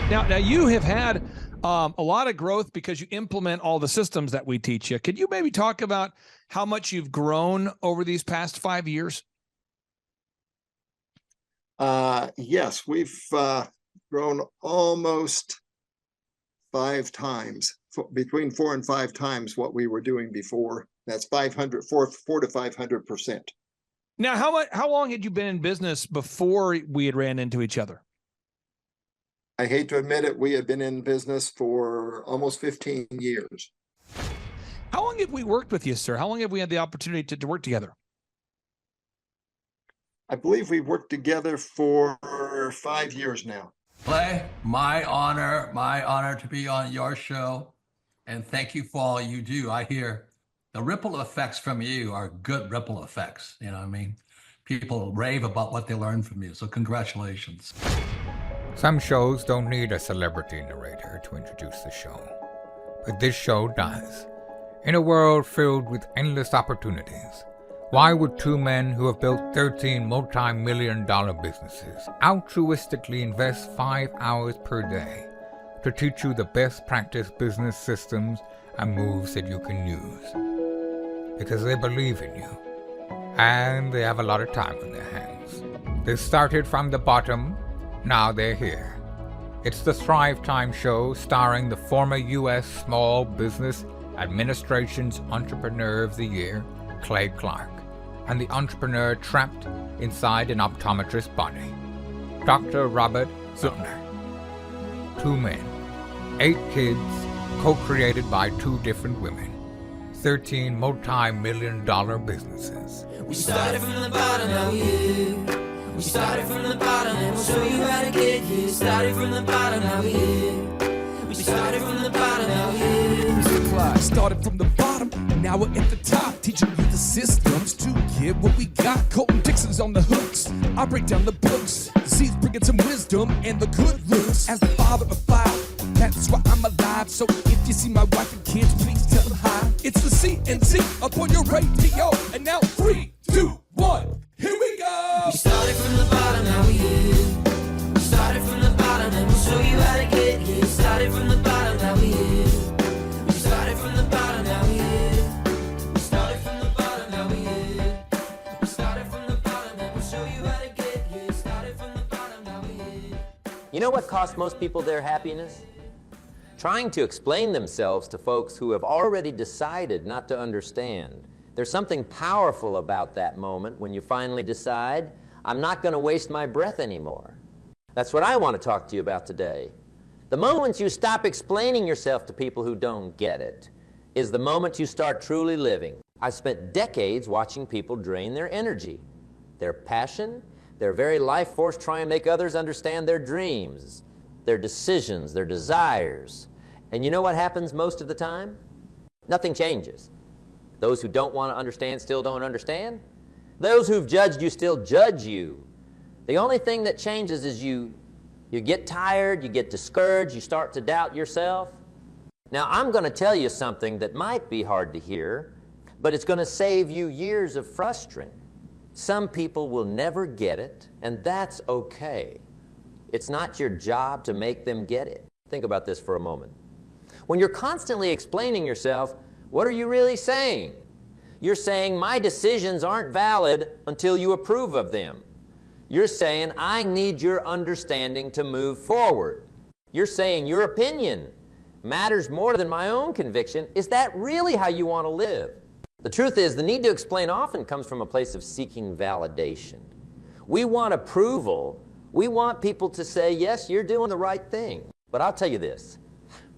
Now you have had a lot of growth because you implement all the systems that we teach you. Could you maybe talk about how much you've grown over these past 5 years? Yes, we've grown almost 5 times, between 4 and 5 times what we were doing before. That's 4 to 500%. Now, how long had you been in business before we had ran into each other? I hate to admit it, we had been in business for almost 15 years. How long have we worked with you, sir? How long have we had the opportunity to work together? I believe we've worked together for 5 years now. Clay, my honor to be on your show. And thank you for all you do. I hear the ripple effects from you are good ripple effects. You know what I mean? People rave about what they learn from you. So congratulations. Some shows don't need a celebrity narrator to introduce the show, but this show does. In a world filled with endless opportunities, why would 2 men who have built 13 multi-million-dollar businesses altruistically invest 5 hours per day to teach you the best practice business systems and moves that you can use? Because they believe in you, and they have a lot of time on their hands. They started from the bottom. Now they're here. It's the Thrivetime show starring the former U.S. Small Business Administration's Entrepreneur of the Year, Clay Clark, and the entrepreneur trapped inside an optometrist's body, Dr. Robert Zuttner. 2 men, 8 kids, co-created by 2 different women, 13 multi-million-dollar businesses. We started from the bottom, now we're here. We started from the bottom and we'll show you how to get here. Started from the bottom, now we're here. We started from the bottom, now we're here. Started from the bottom and now we're at the top, teaching you the systems to get what we got. Colton Dixon's on the hooks, I break down the books. Z's bringing some wisdom and the good looks. As the father of 5, that's why I'm alive. So if you see my wife and kids, please tell them hi. It's the CNC up on your radio. And now 3, 2, 1, here we go. We started from the bottom, now we're here. We started from the bottom and we'll show you how to get here. Started from the bottom, now we're here. We started from the bottom, now we're here. We started from the bottom, now we're here. We started from the bottom and we'll show you how to get here. Started from the bottom, now we're here. You know what costs most people their happiness? Trying to explain themselves to folks who have already decided not to understand. There's something powerful about that moment when you finally decide, I'm not going to waste my breath anymore. That's what I want to talk to you about today. The moment you stop explaining yourself to people who don't get it is the moment you start truly living. I've spent decades watching people drain their energy, their passion, their very life force trying to make others understand their dreams, their decisions, their desires. And you know what happens most of the time? Nothing changes. Those who don't want to understand still don't understand. Those who've judged you still judge you. The only thing that changes is you get tired, you get discouraged, you start to doubt yourself. Now, I'm going to tell you something that might be hard to hear, but it's going to save you years of frustrating. Some people will never get it, and that's okay. It's not your job to make them get it. Think about this for a moment. When you're constantly explaining yourself, what are you really saying? You're saying, my decisions aren't valid until you approve of them. You're saying, I need your understanding to move forward. You're saying your opinion matters more than my own conviction. Is that really how you want to live? The truth is, the need to explain often comes from a place of seeking validation. We want approval. We want people to say, yes, you're doing the right thing. But I'll tell you this,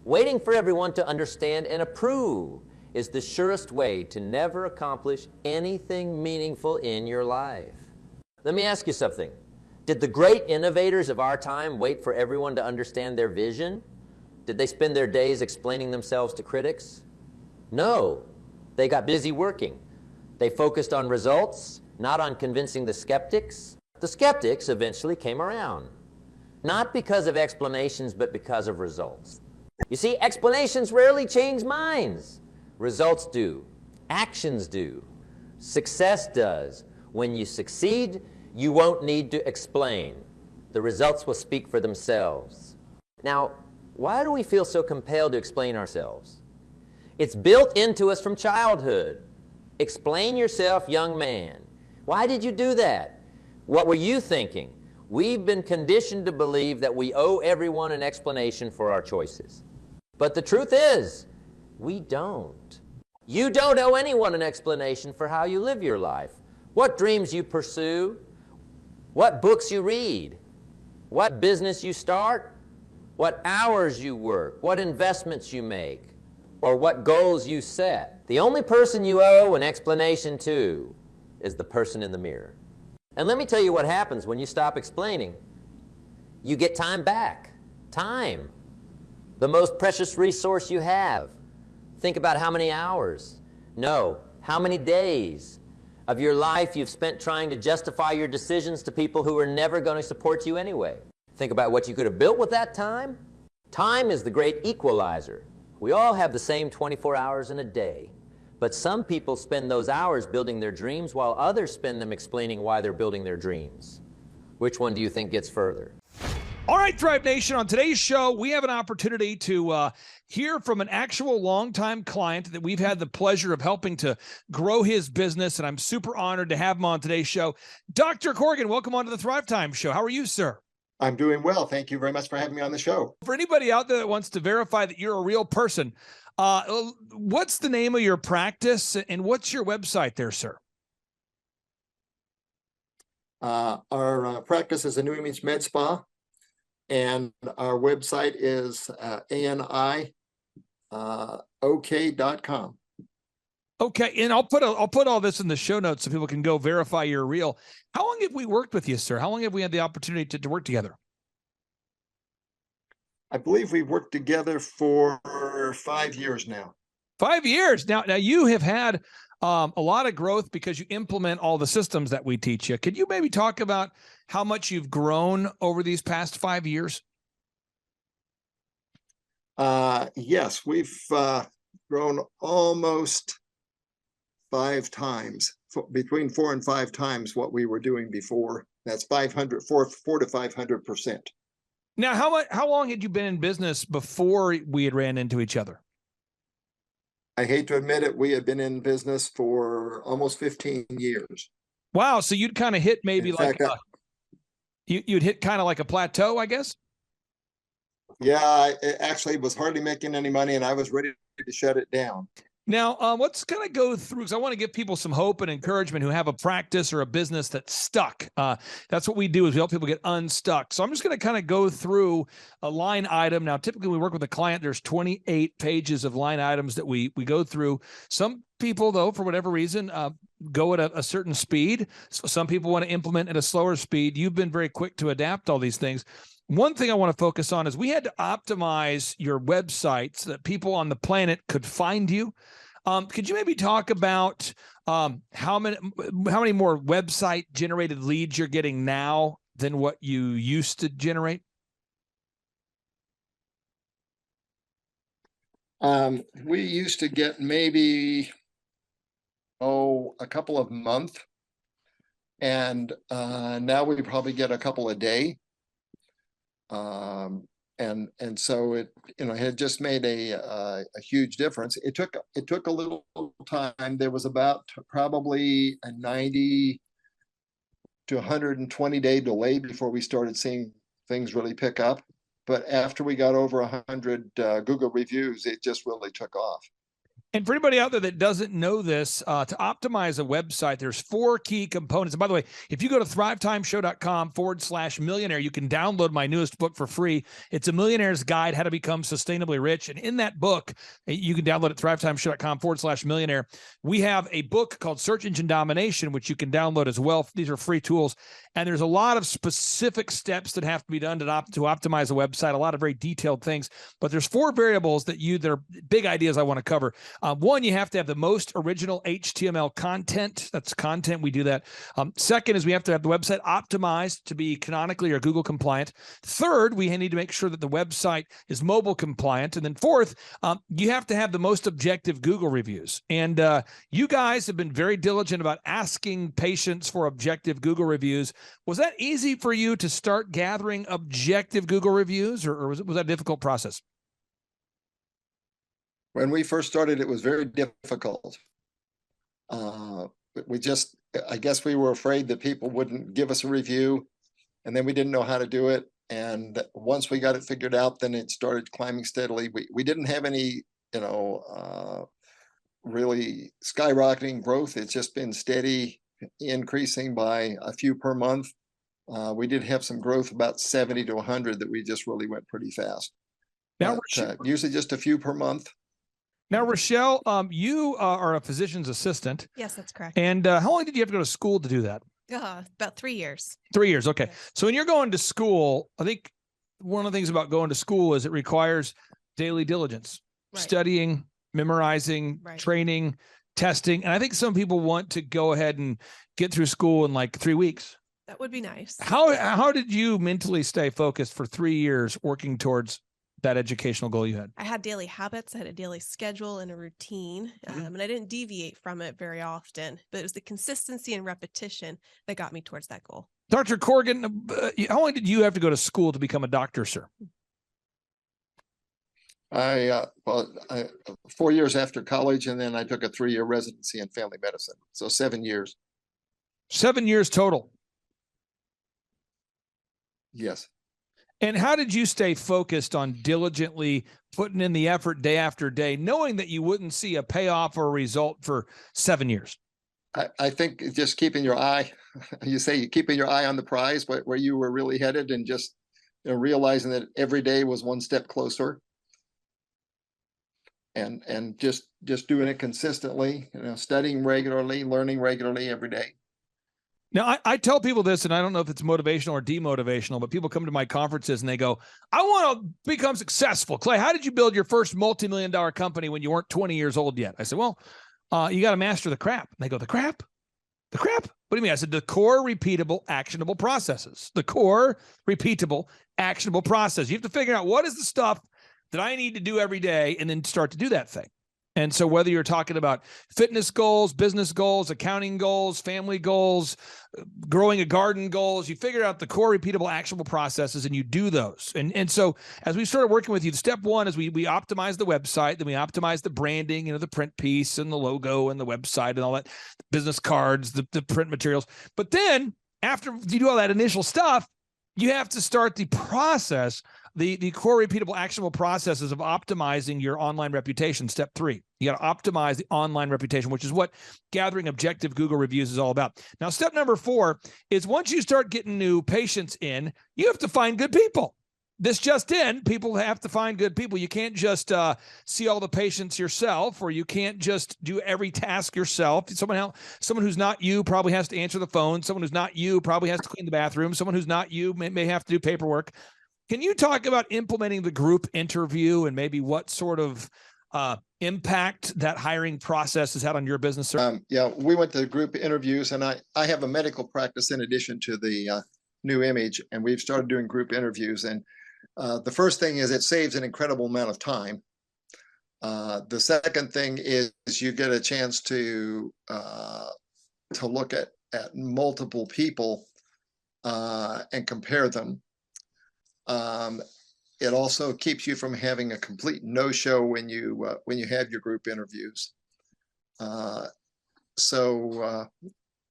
waiting for everyone to understand and approve is the surest way to never accomplish anything meaningful in your life. Let me ask you something. Did the great innovators of our time wait for everyone to understand their vision? Did they spend their days explaining themselves to critics? No. They got busy working. They focused on results, not on convincing the skeptics. The skeptics eventually came around, not because of explanations, but because of results. You see, explanations rarely change minds. Results do. Actions do. Success does. When you succeed, you won't need to explain. The results will speak for themselves. Now, why do we feel so compelled to explain ourselves? It's built into us from childhood. Explain yourself, young man. Why did you do that? What were you thinking? We've been conditioned to believe that we owe everyone an explanation for our choices. But the truth is, we don't. You don't owe anyone an explanation for how you live your life, what dreams you pursue, what books you read, what business you start, what hours you work, what investments you make, or what goals you set. The only person you owe an explanation to is the person in the mirror. And let me tell you what happens when you stop explaining. You get time back. Time. The most precious resource you have. Think about how many hours, no, how many days of your life you've spent trying to justify your decisions to people who are never going to support you anyway. Think about what you could have built with that time. Time is the great equalizer. We all have the same 24 hours in a day, but some people spend those hours building their dreams while others spend them explaining why they're building their dreams. Which one do you think gets further? All right, Thrive Nation, on today's show, we have an opportunity to hear from an actual longtime client that we've had the pleasure of helping to grow his business, and I'm super honored to have him on today's show. Dr. Corrigan, welcome on to the Thrivetime Show. How are you, sir? I'm doing well. Thank you very much for having me on the show. For anybody out there that wants to verify that you're a real person, what's the name of your practice and what's your website there, sir? Our practice is a New Image Med Spa, and our website is aniok.com. Okay, and I'll put all this in the show notes so people can go verify you're real. How long have we worked with you, sir? How long have we had the opportunity to work together? I believe we've worked together for 5 years now. 5 years. Now you have had a lot of growth because you implement all the systems that we teach you. Could you maybe talk about how much you've grown over these past 5 years? Yes, we've grown almost 5 times, between 4 and 5 times what we were doing before. That's 4 to 500%. Now, how long had you been in business before we had ran into each other? I hate to admit it, we had been in business for almost 15 years. Wow. So you'd kind of hit maybe In like fact, you'd hit kind of like a plateau, I guess. Yeah, it actually was hardly making any money, and I was ready to shut it down. Now, let's kind of go through, because I want to give people some hope and encouragement who have a practice or a business that's stuck. That's what we do, is we help people get unstuck. So I'm just going to kind of go through a line item. Now, typically we work with a client. There's 28 pages of line items that we go through. Some people, though, for whatever reason, go at a certain speed. So some people want to implement at a slower speed. You've been very quick to adapt all these things. One thing I want to focus on is we had to optimize your website so that people on the planet could find you. Could you maybe talk about how many more website generated leads you're getting now than what you used to generate? We used to get maybe a couple of a month, and now we probably get a couple a day. And so it had just made a huge difference. It took a little time. There was about probably a 90 to 120 day delay before we started seeing things really pick up. But after we got over 100 Google reviews, it just really took off. And for anybody out there that doesn't know this, to optimize a website, there's 4 key components. And by the way, if you go to thrivetimeshow.com/millionaire, you can download my newest book for free. It's A Millionaire's Guide, How to Become Sustainably Rich. And in that book, you can download at thrivetimeshow.com/millionaire. We have a book called Search Engine Domination, which you can download as well. These are free tools. And there's a lot of specific steps that have to be done to optimize a website, a lot of very detailed things. But there's 4 variables that are big ideas I want to cover. One, you have to have the most original HTML content. That's content. We do that. Second is we have to have the website optimized to be canonically or Google compliant. Third, we need to make sure that the website is mobile compliant. And then fourth, you have to have the most objective Google reviews. And you guys have been very diligent about asking patients for objective Google reviews. Was that easy for you to start gathering objective Google reviews, or was that a difficult process? When we first started, it was very difficult. I guess we were afraid that people wouldn't give us a review, and then we didn't know how to do it. And once we got it figured out, then it started climbing steadily. We didn't have any, really skyrocketing growth. It's just been steady, increasing by a few per month. We did have some growth, about 70 to 100, that we just really went pretty fast. Now, Usually just a few per month. Now, Rochelle, you are a physician's assistant. Yes, that's correct. And how long did you have to go to school to do that? About 3 years. 3 years. Okay. Yeah. So when you're going to school, I think one of the things about going to school is it requires daily diligence, Right. studying, memorizing, Right. training, testing. And I think some people want to go ahead and get through school in like 3 weeks. That would be nice. How did you mentally stay focused for 3 years working towards that educational goal you had? I had daily habits. I had a daily schedule and a routine, and I didn't deviate from it very often. But it was the consistency and repetition that got me towards that goal. Dr. Corrigan, how long did you have to go to school to become a doctor, sir? 4 years after college, and then I took a 3-year residency in family medicine. So 7 years. 7 years total. Yes. And how did you stay focused on diligently putting in the effort day after day, knowing that you wouldn't see a payoff or a result for 7 years? I think just keeping your eye, you say keeping your eye on the prize, where you were really headed, and just realizing that every day was one step closer. And just doing it consistently, studying regularly, learning regularly every day. Now, I tell people this, and I don't know if it's motivational or demotivational, but people come to my conferences and they go, I want to become successful. Clay, how did you build your first multi-million-dollar company when you weren't 20 years old yet? I said, well, you got to master the crap. And they go, the crap? The crap? What do you mean? I said, the core, repeatable, actionable processes. The core, repeatable, actionable process. You have to figure out what is the stuff that I need to do every day and then start to do that thing. And so whether you're talking about fitness goals, business goals, accounting goals, family goals, growing a garden goals, you figure out the core repeatable actionable processes and you do those. And so as we started working with you, step one is we optimize the website, then we optimize the branding, the print piece and the logo and the website and all that, business cards, the print materials. But then after you do all that initial stuff, you have to start the process, the core repeatable actionable processes of optimizing your online reputation. Step 3, you got to optimize the online reputation, which is what gathering objective Google reviews is all about. Now, step number 4 is once you start getting new patients in, you have to find good people. This just in, people have to find good people. You can't just see all the patients yourself, or you can't just do every task yourself. Someone who's not you probably has to answer the phone. Someone who's not you probably has to clean the bathroom. Someone who's not you may have to do paperwork. Can you talk about implementing the group interview and maybe what sort of impact that hiring process has had on your business, sir? Yeah, we went to group interviews, and I have a medical practice in addition to the new image, and we've started doing group interviews. And the first thing is it saves an incredible amount of time. The second thing is you get a chance to look at multiple people and compare them. It also keeps you from having a complete no-show when you have your group interviews. So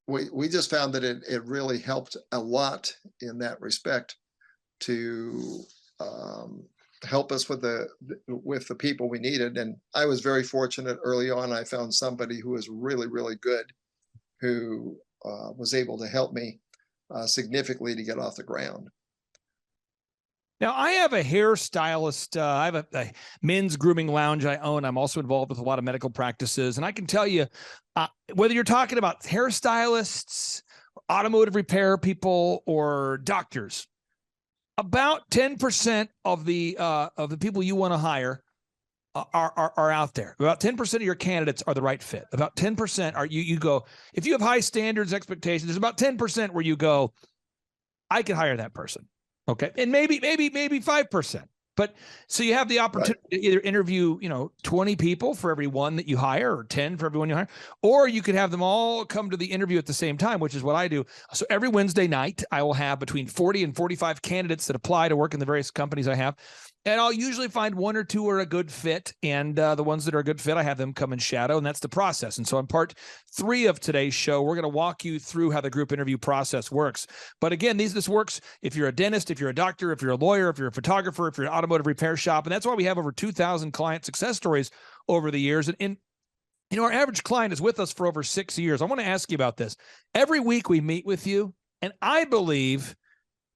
we just found that it really helped a lot in that respect to help us with the people we needed. And I was very fortunate early on. I found somebody who was really, really good, who was able to help me significantly to get off the ground. Now, I have a hairstylist. I have a men's grooming lounge I own. I'm also involved with a lot of medical practices. And I can tell you, whether you're talking about hairstylists, automotive repair people, or doctors, about 10% of the people you want to hire are out there. About 10% of your candidates are the right fit. About 10% are you go, if you have high standards, expectations, there's about 10% where you go, I could hire that person. Okay. And maybe 5%. But so you have the opportunity to either interview, 20 people for every one that you hire, or 10 for every one you hire, or you could have them all come to the interview at the same time, which is what I do. So every Wednesday night, I will have between 40 and 45 candidates that apply to work in the various companies I have. And I'll usually find one or two are a good fit. And the ones that are a good fit, I have them come and shadow. And that's the process. And so in part 3 of today's show, we're going to walk you through how the group interview process works. But again, this works if you're a dentist, if you're a doctor, if you're a lawyer, if you're a photographer, if you're an automotive repair shop. And that's why we have over 2,000 client success stories over the years. And our average client is with us for over 6 years. I want to ask you about this. Every week we meet with you, and I believe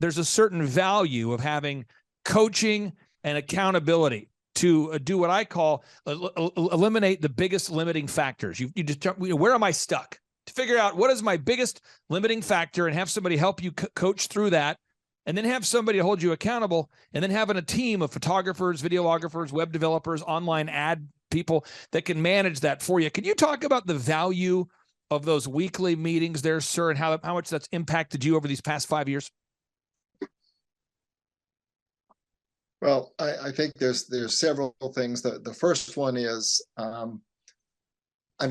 there's a certain value of having coaching and accountability to do what I call eliminate the biggest limiting factors. You just where am I stuck? To figure out what is my biggest limiting factor and have somebody help you coach through that, and then have somebody hold you accountable, and then having a team of photographers, videographers, web developers, online ad people that can manage that for you. Can you talk about the value of those weekly meetings there, sir, and how much that's impacted you over these past 5 years? Well, I think there's several things. The first one is I'm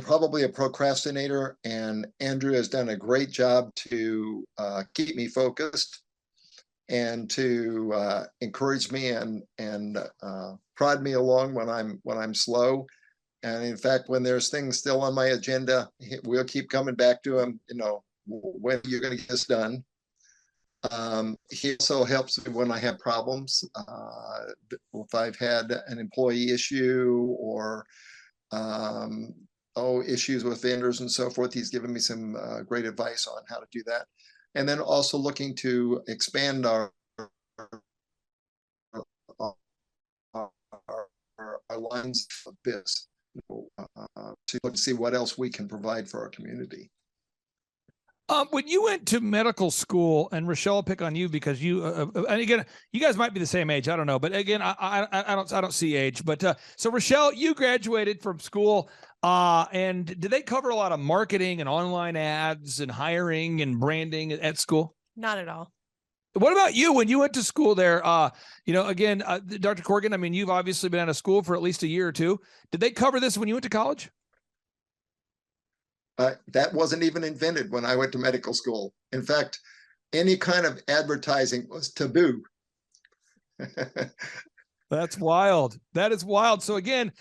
probably a procrastinator, and Andrew has done a great job to keep me focused and to encourage me and prod me along when I'm slow. And in fact, when there's things still on my agenda, we'll keep coming back to him. When you're going to get this done. He also helps me when I have problems. If I've had an employee issue or issues with vendors and so forth, he's given me some great advice on how to do that. And then also looking to expand our lines of business to see what else we can provide for our community. When you went to medical school, and Rochelle, I'll pick on you because you, and again, you guys might be the same age. I don't know, but again, I don't see age. But so Rochelle, you graduated from school, and did they cover a lot of marketing and online ads and hiring and branding at school? Not at all. What about you when you went to school there? Again, Dr. Corrigan, I mean, you've obviously been out of school for at least a year or two. Did they cover this when you went to college? That wasn't even invented when I went to medical school. In fact, any kind of advertising was taboo. That's wild. That is wild. So again,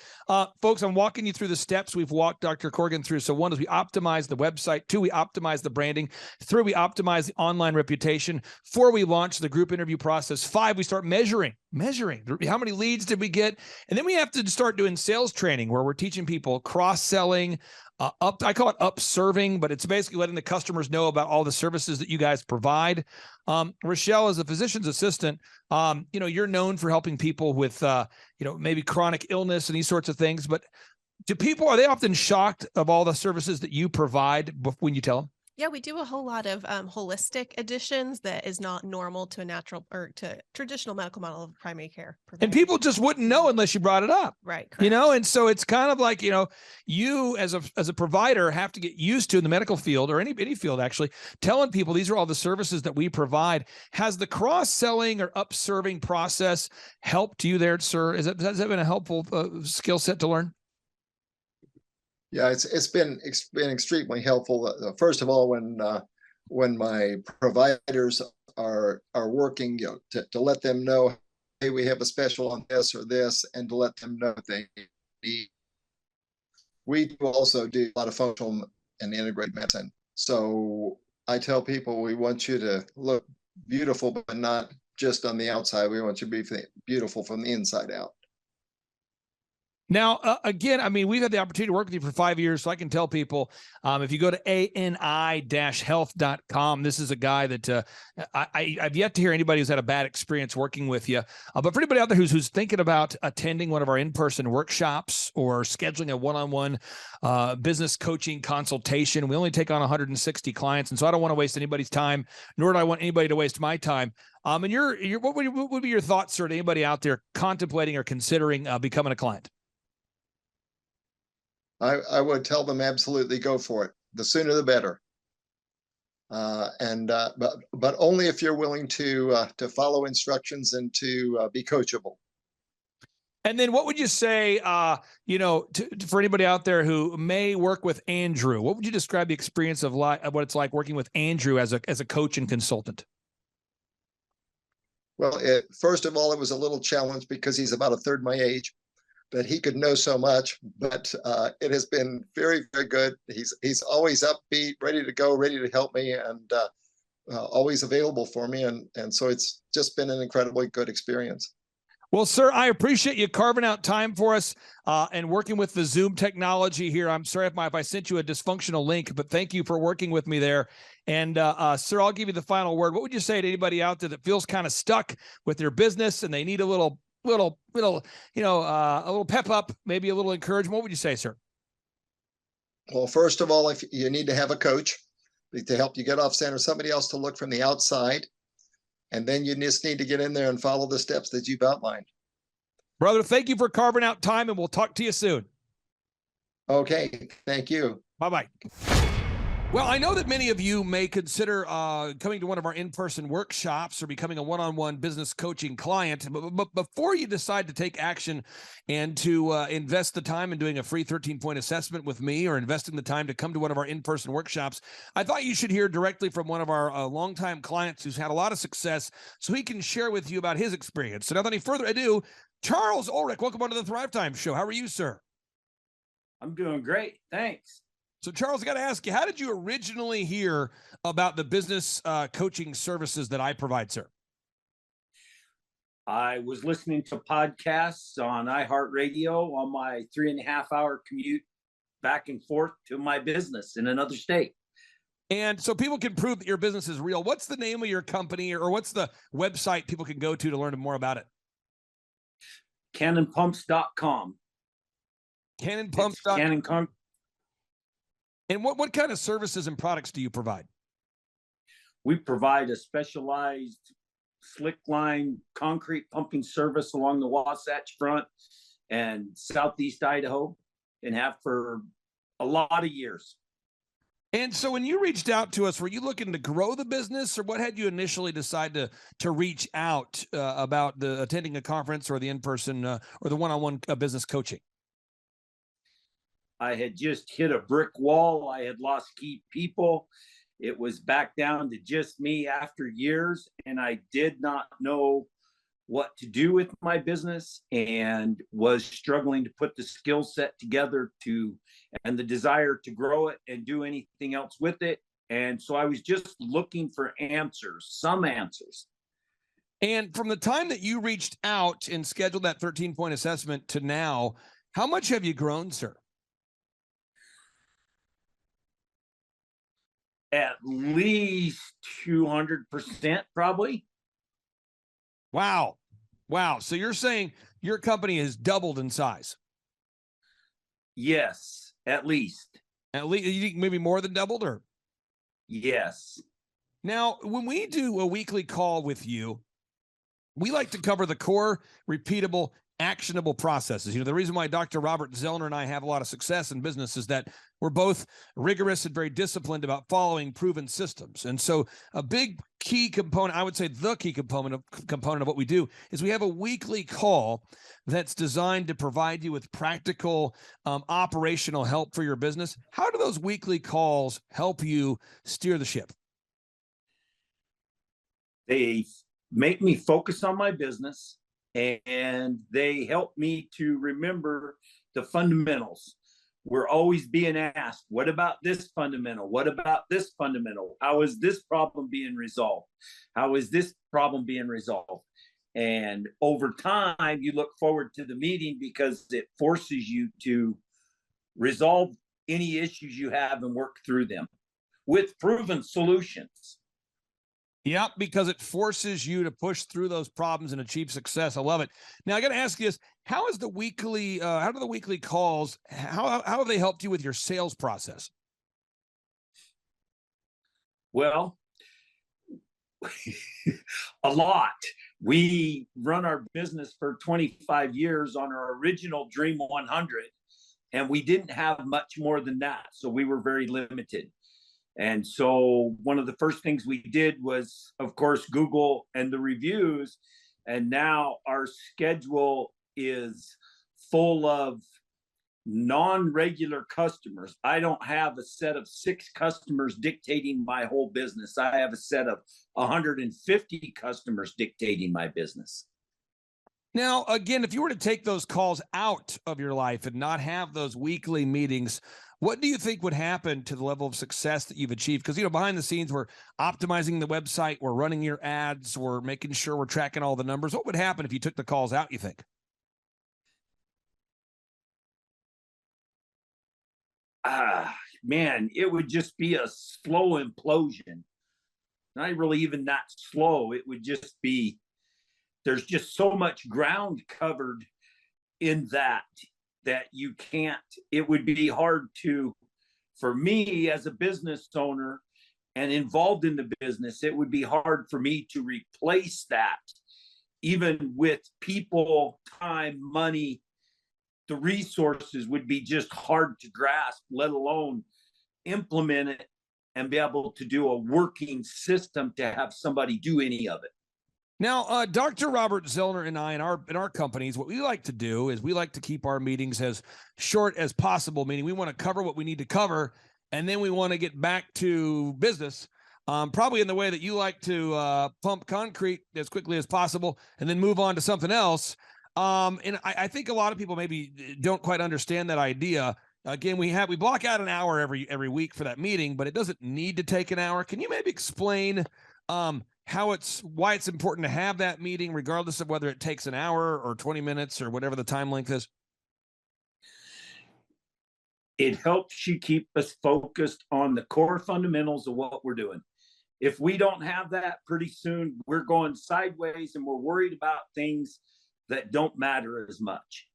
folks, I'm walking you through the steps we've walked Dr. Corrigan through. So 1 is we optimize the website. 2, we optimize the branding. 3, we optimize the online reputation. 4, we launch the group interview process. 5, we start measuring how many leads did we get? And then we have to start doing sales training where we're teaching people cross-selling, I call it up-serving, but it's basically letting the customers know about all the services that you guys provide. Rochelle, as a physician's assistant, you're known for helping people with, maybe chronic illness and these sorts of things. But are they often shocked of all the services that you provide when you tell them? Yeah, we do a whole lot of holistic additions that is not normal to a natural or to traditional medical model of primary care. And people just wouldn't know unless you brought it up. Right. Correct. And so it's kind of like, you as a provider have to get used to in the medical field or any field, actually, telling people these are all the services that we provide. Has the cross-selling or up-serving process helped you there, sir? Has that been a helpful skill set to learn? Yeah, it's been extremely helpful. First of all, when my providers are working, to let them know, hey, we have a special on this or this, and to let them know they need. We do also do a lot of functional and integrated medicine. So I tell people we want you to look beautiful, but not just on the outside. We want you to be beautiful from the inside out. Now, again, I mean, we've had the opportunity to work with you for 5 years, so I can tell people, if you go to ani-health.com, this is a guy that I've yet to hear anybody who's had a bad experience working with you. But for anybody out there who's thinking about attending one of our in-person workshops or scheduling a one-on-one business coaching consultation, we only take on 160 clients, and so I don't want to waste anybody's time, nor do I want anybody to waste my time. And what would be your thoughts, sir, to anybody out there contemplating or considering becoming a client? I would tell them absolutely go for it. The sooner the better. But only if you're willing to follow instructions and to be coachable. And then what would you say, for anybody out there who may work with Andrew, what would you describe the experience of what it's like working with Andrew as a coach and consultant? Well, first of all, it was a little challenge because he's about a third my age, but he could know so much. But it has been very, very good. He's always upbeat, ready to go, ready to help me, and always available for me. And so it's just been an incredibly good experience. Well, sir, I appreciate you carving out time for us and working with the Zoom technology here. I'm sorry if I sent you a dysfunctional link, but thank you for working with me there. And sir, I'll give you the final word. What would you say to anybody out there that feels kind of stuck with their business and they need a little pep up, maybe a little encouragement? What would you say, sir? Well, first of all, if you need to have a coach to help you get off center, somebody else to look from the outside. And then you just need to get in there and follow the steps that you've outlined. Brother, thank you for carving out time, and we'll talk to you soon. Okay, thank you. Bye-bye. Well, I know that many of you may consider coming to one of our in-person workshops or becoming a one-on-one business coaching client. But before you decide to take action and to invest the time in doing a free 13-point assessment with me or investing the time to come to one of our in-person workshops, I thought you should hear directly from one of our longtime clients who's had a lot of success so he can share with you about his experience. So without any further ado, Charles Ulrich, welcome onto the Thrivetime Show. How are you, sir? I'm doing great. Thanks. So, Charles, I got to ask you, how did you originally hear about the business coaching services that I provide, sir? I was listening to podcasts on iHeartRadio on my 3.5-hour commute back and forth to my business in another state. And so people can prove that your business is real. What's the name of your company, or what's the website people can go to learn more about it? CannonPumps.com. CannonPumps.com. Cannon. And what kind of services and products do you provide? We provide a specialized slick line concrete pumping service along the Wasatch Front and Southeast Idaho, and have for a lot of years. And so when you reached out to us, were you looking to grow the business, or what had you initially decide to reach out about attending a conference or the in-person or the one-on-one business coaching? I had just hit a brick wall. I had lost key people. It was back down to just me after years, and I did not know what to do with my business and was struggling to put the skill set together and the desire to grow it and do anything else with it. And so I was just looking for some answers. And from the time that you reached out and scheduled that 13-point assessment to now, how much have you grown, sir? At least 200%, probably. Wow. So you're saying your company has doubled in size? Yes, at least. At least, you think maybe more than doubled, or? Yes. Now, when we do a weekly call with you, we like to cover the core, repeatable, actionable processes. The reason why Dr. Robert Zellner and I have a lot of success in business is that we're both rigorous and very disciplined about following proven systems. And so a big key component, I would say the key component of what we do, is we have a weekly call that's designed to provide you with practical operational help for your business. How do those weekly calls help you steer the ship? They make me focus on my business, and they help me to remember the fundamentals. We're always being asked, what about this fundamental? What about this fundamental? How is this problem being resolved? How is this problem being resolved? And over time, you look forward to the meeting because it forces you to resolve any issues you have and work through them with proven solutions. Yep, because it forces you to push through those problems and achieve success. I love it. Now, I got to ask you this: how do the weekly calls? How have they helped you with your sales process? Well, a lot. We run our business for 25 years on our original Dream 100, and we didn't have much more than that. So we were very limited. And so one of the first things we did was, of course, Google and the reviews. And now our schedule is full of non-regular customers. I don't have a set of 6 customers dictating my whole business. I have a set of 150 customers dictating my business. Now, again, if you were to take those calls out of your life and not have those weekly meetings, what do you think would happen to the level of success that you've achieved? Because, behind the scenes, we're optimizing the website, we're running your ads, we're making sure we're tracking all the numbers. What would happen if you took the calls out, you think? Man, it would just be a slow implosion. Not really even that slow. It would just be, there's just so much ground covered in that you can't, it would be hard for me as a business owner and involved in the business, it would be hard for me to replace that, even with people, time, money. The resources would be just hard to grasp, let alone implement it and be able to do a working system to have somebody do any of it. Now, Dr. Robert Zellner and I, in our companies, what we like to do is we like to keep our meetings as short as possible, meaning we want to cover what we need to cover, and then we want to get back to business, probably in the way that you like to pump concrete as quickly as possible and then move on to something else. And I think a lot of people maybe don't quite understand that idea. Again, we block out an hour every week for that meeting, but it doesn't need to take an hour. Can you maybe explain why it's important to have that meeting, regardless of whether it takes an hour or 20 minutes or whatever the time length is? It helps you keep us focused on the core fundamentals of what we're doing. If we don't have that, pretty soon we're going sideways and we're worried about things that don't matter as much.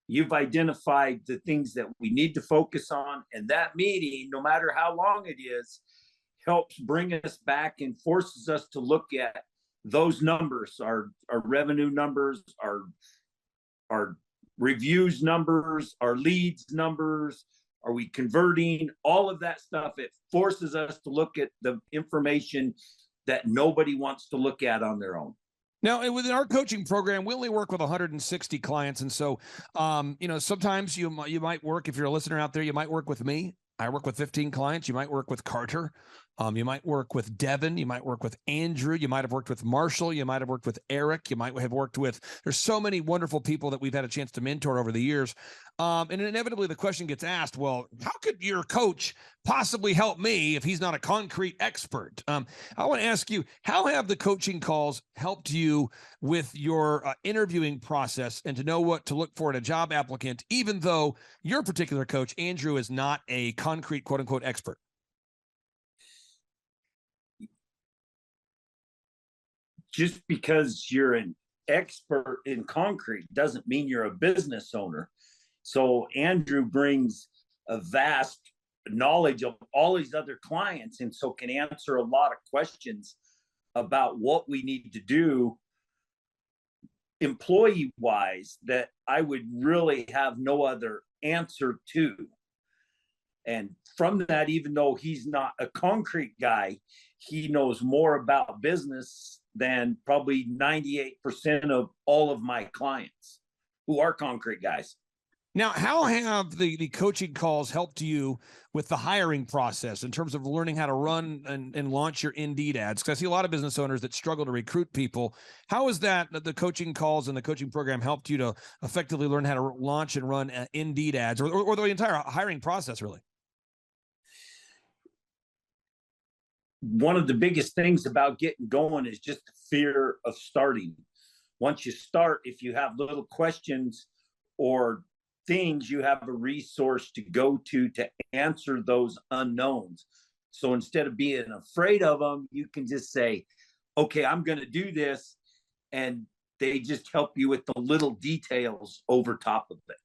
You've identified the things that we need to focus on, and that meeting, no matter how long it is, helps bring us back and forces us to look at those numbers, our revenue numbers, our reviews numbers, our leads numbers. Are we converting? All of that stuff, it forces us to look at the information that nobody wants to look at on their own. Now, within our coaching program, we only work with 160 clients. And so, sometimes you might work, if you're a listener out there, you might work with me. I work with 15 clients. You might work with Carter. You might work with Devin. You might work with Andrew. You might have worked with Marshall. You might have worked with Eric. You might have worked with, there's so many wonderful people that we've had a chance to mentor over the years. And inevitably the question gets asked, well, how could your coach possibly help me if he's not a concrete expert? I want to ask you, how have the coaching calls helped you with your interviewing process and to know what to look for in a job applicant, even though your particular coach, Andrew, is not a concrete, quote unquote, expert? Just because you're an expert in concrete doesn't mean you're a business owner. So Andrew brings a vast knowledge of all these other clients, and so can answer a lot of questions about what we need to do employee wise that I would really have no other answer to. And from that, even though he's not a concrete guy, he knows more about business than probably 98% of all of my clients who are concrete guys. Now, how have the coaching calls helped you with the hiring process in terms of learning how to run and launch your Indeed ads? Because I see a lot of business owners that struggle to recruit people. How has that, the coaching calls and the coaching program, helped you to effectively learn how to launch and run Indeed ads or the entire hiring process, really? One of the biggest things about getting going is just the fear of starting. Once you start, if you have little questions or things, you have a resource to go to answer those unknowns. So instead of being afraid of them, you can just say, okay, I'm going to do this. And they just help you with the little details over top of it.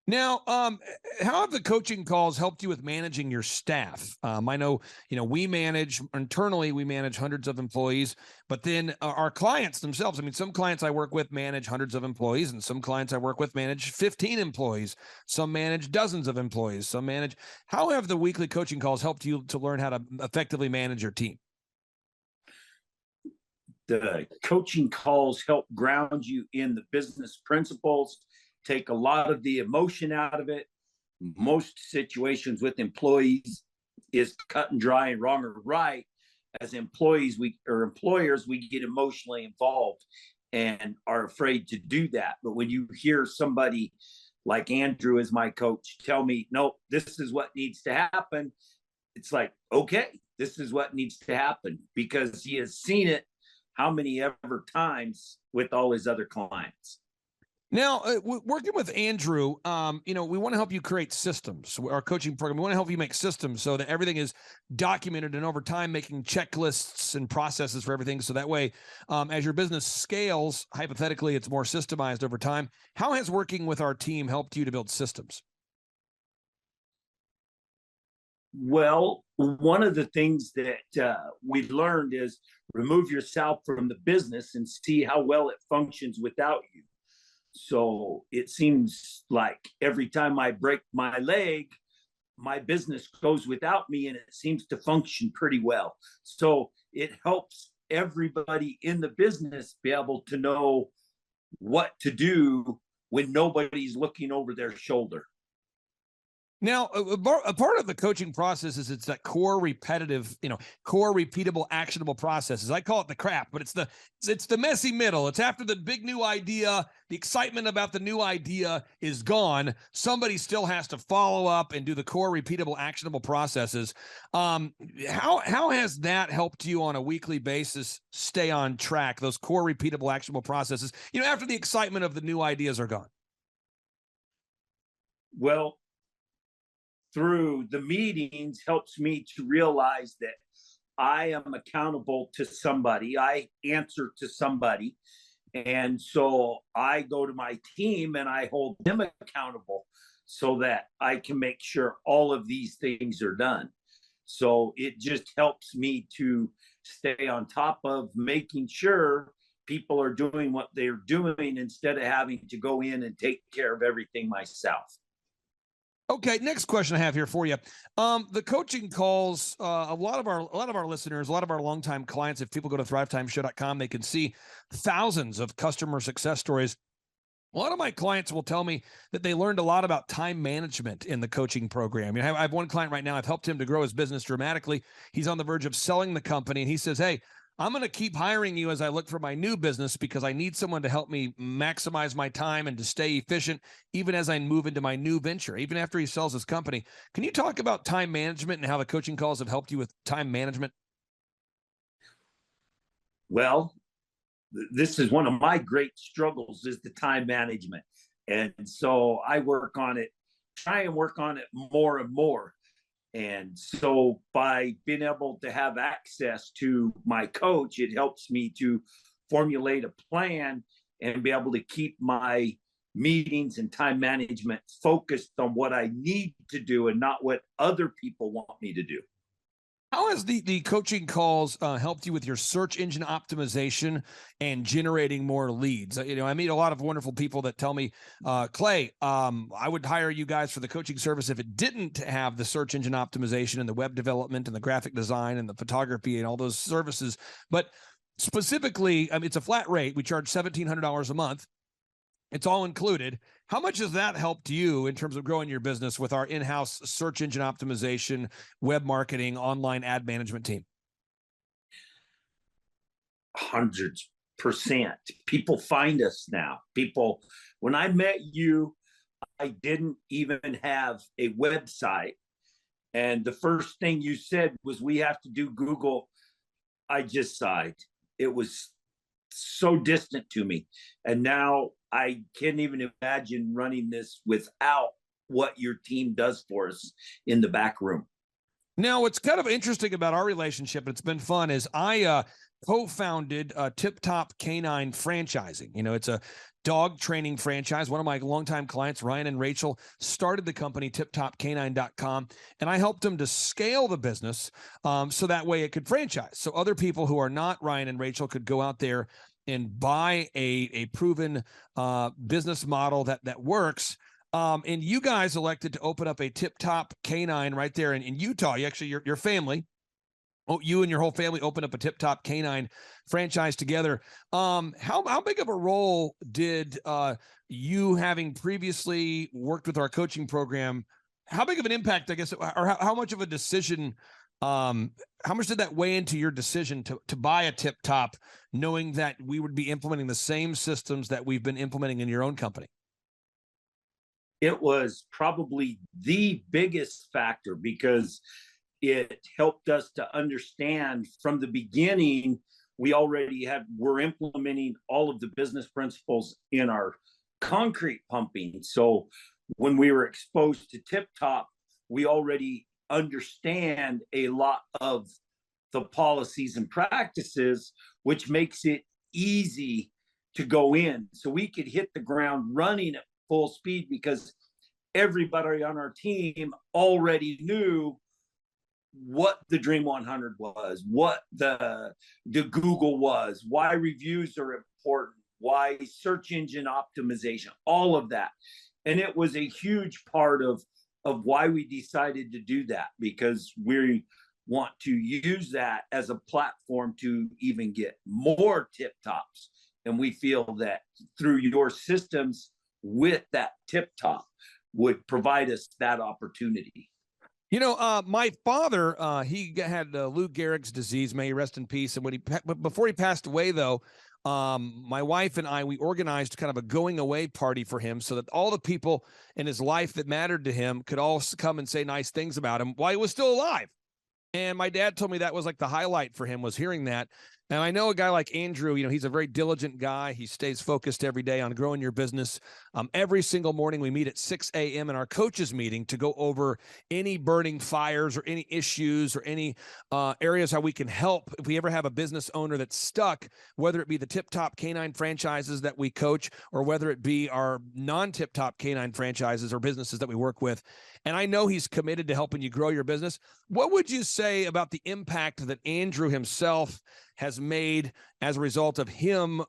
Now, how have the coaching calls helped you with managing your staff? I know, we manage internally, we manage hundreds of employees, but then our clients themselves, I mean, some clients I work with manage hundreds of employees, and some clients I work with manage 15 employees. Some manage dozens of employees. Some manage. How have the weekly coaching calls helped you to learn how to effectively manage your team? The coaching calls help ground you in the business principles, take a lot of the emotion out of it. Most situations with employees is cut and dry and wrong or right. As employees, employers, we get emotionally involved and are afraid to do that. But when you hear somebody like Andrew as my coach tell me, no, this is what needs to happen, it's like, okay, this is what needs to happen, because he has seen it how many ever times with all his other clients. Now, working with Andrew, we want to help you create systems. Our coaching program, we want to help you make systems so that everything is documented, and over time making checklists and processes for everything. So that way, as your business scales, hypothetically, it's more systemized over time. How has working with our team helped you to build systems? Well, one of the things that we learned is remove yourself from the business and see how well it functions without you. So it seems like every time I break my leg, my business goes without me, and it seems to function pretty well. So it helps everybody in the business be able to know what to do when nobody's looking over their shoulder. Now, a part of the coaching process is it's that core repetitive, core repeatable, actionable processes. I call it the crap, but it's the messy middle. It's after the big new idea, the excitement about the new idea is gone. Somebody still has to follow up and do the core repeatable, actionable processes. How has that helped you on a weekly basis stay on track? Those core repeatable, actionable processes, after the excitement of the new ideas are gone. Well, through the meetings helps me to realize that I am accountable to somebody. I answer to somebody. And so I go to my team and I hold them accountable so that I can make sure all of these things are done. So it just helps me to stay on top of making sure people are doing what they're doing instead of having to go in and take care of everything myself. Okay, next question I have here for you. The coaching calls, a lot of our listeners, a lot of our longtime clients, if people go to thrivetimeshow.com, they can see thousands of customer success stories. A lot of my clients will tell me that they learned a lot about time management in the coaching program. I have one client right now. I've helped him to grow his business dramatically. He's on the verge of selling the company, and he says, hey, I'm going to keep hiring you as I look for my new business because I need someone to help me maximize my time and to stay efficient, even as I move into my new venture, even after he sells his company. Can you talk about time management and how the coaching calls have helped you with time management? Well, this is one of my great struggles, is the time management. And so I try and work on it more and more. And so by being able to have access to my coach, it helps me to formulate a plan and be able to keep my meetings and time management focused on what I need to do and not what other people want me to do. How has the coaching calls helped you with your search engine optimization and generating more leads? I meet a lot of wonderful people that tell me, Clay, I would hire you guys for the coaching service if it didn't have the search engine optimization and the web development and the graphic design and the photography and all those services. But specifically, it's a flat rate. We charge $1,700 a month. It's all included. How much has that helped you in terms of growing your business with our in-house search engine optimization, web marketing, online ad management team? 100%. People find us now. When I met you, I didn't even have a website. And the first thing you said was, we have to do Google. I just sighed. It was so distant to me. And now I can't even imagine running this without what your team does for us in the back room. Now, what's kind of interesting about our relationship, it's been fun, is I co-founded Tip Top Canine Franchising. It's a dog training franchise. One of my longtime clients, Ryan and Rachel, started the company tiptopcanine.com, and I helped them to scale the business so that way it could franchise. So other people who are not Ryan and Rachel could go out there and buy a proven business model that works. And you guys elected to open up a Tip Top Canine right there in Utah. You actually, your family, you and your whole family opened up a Tip Top Canine franchise together. How big of a role did you, having previously worked with our coaching program, how big of an impact, I guess, or how much of a decision, how much did that weigh into your decision to buy a Tip Top, knowing that we would be implementing the same systems that we've been implementing in your own company? It was probably the biggest factor because it helped us to understand from the beginning. We already were implementing all of the business principles in our concrete pumping. So when we were exposed to Tip Top, we already understand a lot of the policies and practices, which makes it easy to go in. So we could hit the ground running at full speed because everybody on our team already knew what the Dream 100 was, what the Google was, why reviews are important, why search engine optimization, all of that. And it was a huge part of why we decided to do that, because we want to use that as a platform to even get more Tip Tops. And we feel that through your systems with that Tip Top would provide us that opportunity. You know, my father, he had Lou Gehrig's disease, may he rest in peace. And before he passed away, though, my wife and I, we organized kind of a going away party for him so that all the people in his life that mattered to him could all come and say nice things about him while he was still alive. And my dad told me that was like the highlight for him, was hearing that. And I know a guy like Andrew, you know, he's a very diligent guy. He stays focused every day on growing your business. Every single morning we meet at 6 a.m. in our coaches meeting to go over any burning fires or any issues or any areas how we can help if we ever have a business owner that's stuck, whether it be the Tip Top Canine franchises that we coach or whether it be our non-Tip Top Canine franchises or businesses that we work with. And I know he's committed to helping you grow your business. What would you say about the impact that Andrew himself has made as a result of him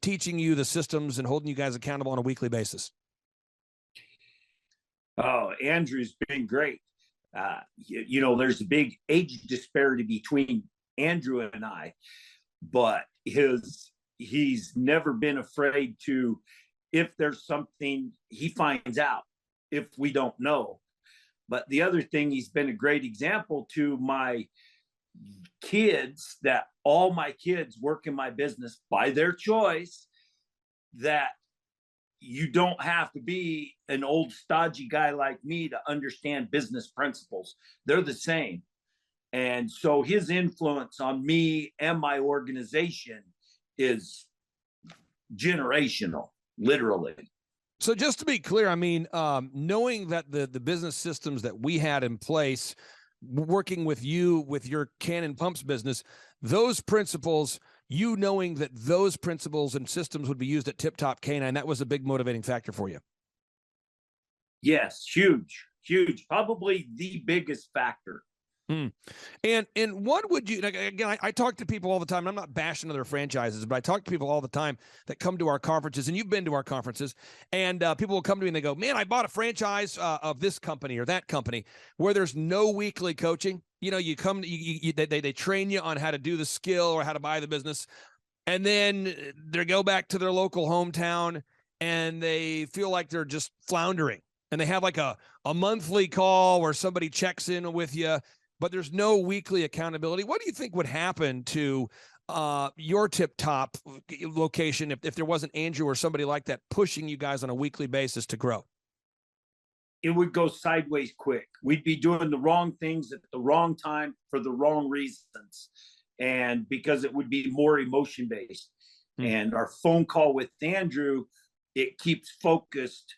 teaching you the systems and holding you guys accountable on a weekly basis? Oh, Andrew's been great. You know, there's a big age disparity between Andrew and I, but he's never been afraid to, if there's something, he finds out if we don't know. But the other thing, he's been a great example to my kids, that all my kids work in my business by their choice, that you don't have to be an old stodgy guy like me to understand business principles. They're the same. And so his influence on me and my organization is generational, literally. So just to be clear, I mean, knowing that the business systems that we had in place, working with you with your Cannon Pumps business, those principles, you knowing that those principles and systems would be used at Tip Top Canine, that was a big motivating factor for you. Yes, huge, probably the biggest factor. And what would you, again, I talk to people all the time. I'm not bashing other franchises, but I talk to people all the time that come to our conferences, and you've been to our conferences, and people will come to me and they go, man, I bought a franchise of this company or that company, where there's no weekly coaching. You know, you come, they train you on how to do the skill or how to buy the business. And then they go back to their local hometown and they feel like they're just floundering. And they have like a monthly call where somebody checks in with you, but there's no weekly accountability. What do you think would happen to your Tip Top location if there wasn't Andrew or somebody like that pushing you guys on a weekly basis to grow? It would go sideways quick. We'd be doing the wrong things at the wrong time for the wrong reasons. And because it would be more emotion based. And our phone call with Andrew, it keeps focused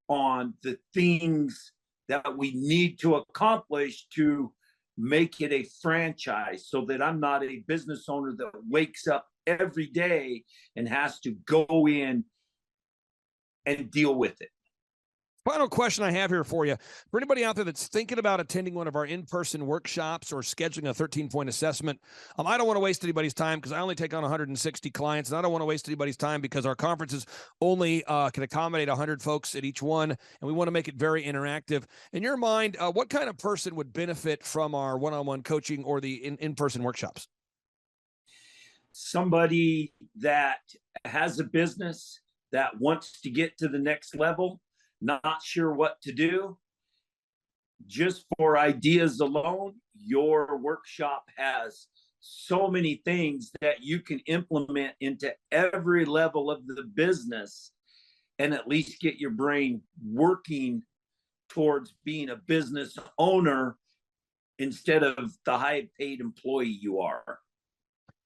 on the things that we need to accomplish to make it a franchise, so that I'm not a business owner that wakes up every day and has to go in and deal with it. Final question I have here for you. For anybody out there that's thinking about attending one of our in-person workshops or scheduling a 13-point assessment, I don't want to waste anybody's time because I only take on 160 clients, and I don't want to waste anybody's time because our conferences only can accommodate 100 folks at each one, and we want to make it very interactive. In your mind, what kind of person would benefit from our one-on-one coaching or the in-person workshops? Somebody that has a business that wants to get to the next level, not sure what to do. Just for ideas alone, your workshop has so many things that you can implement into every level of the business and at least get your brain working towards being a business owner instead of the high paid employee you are.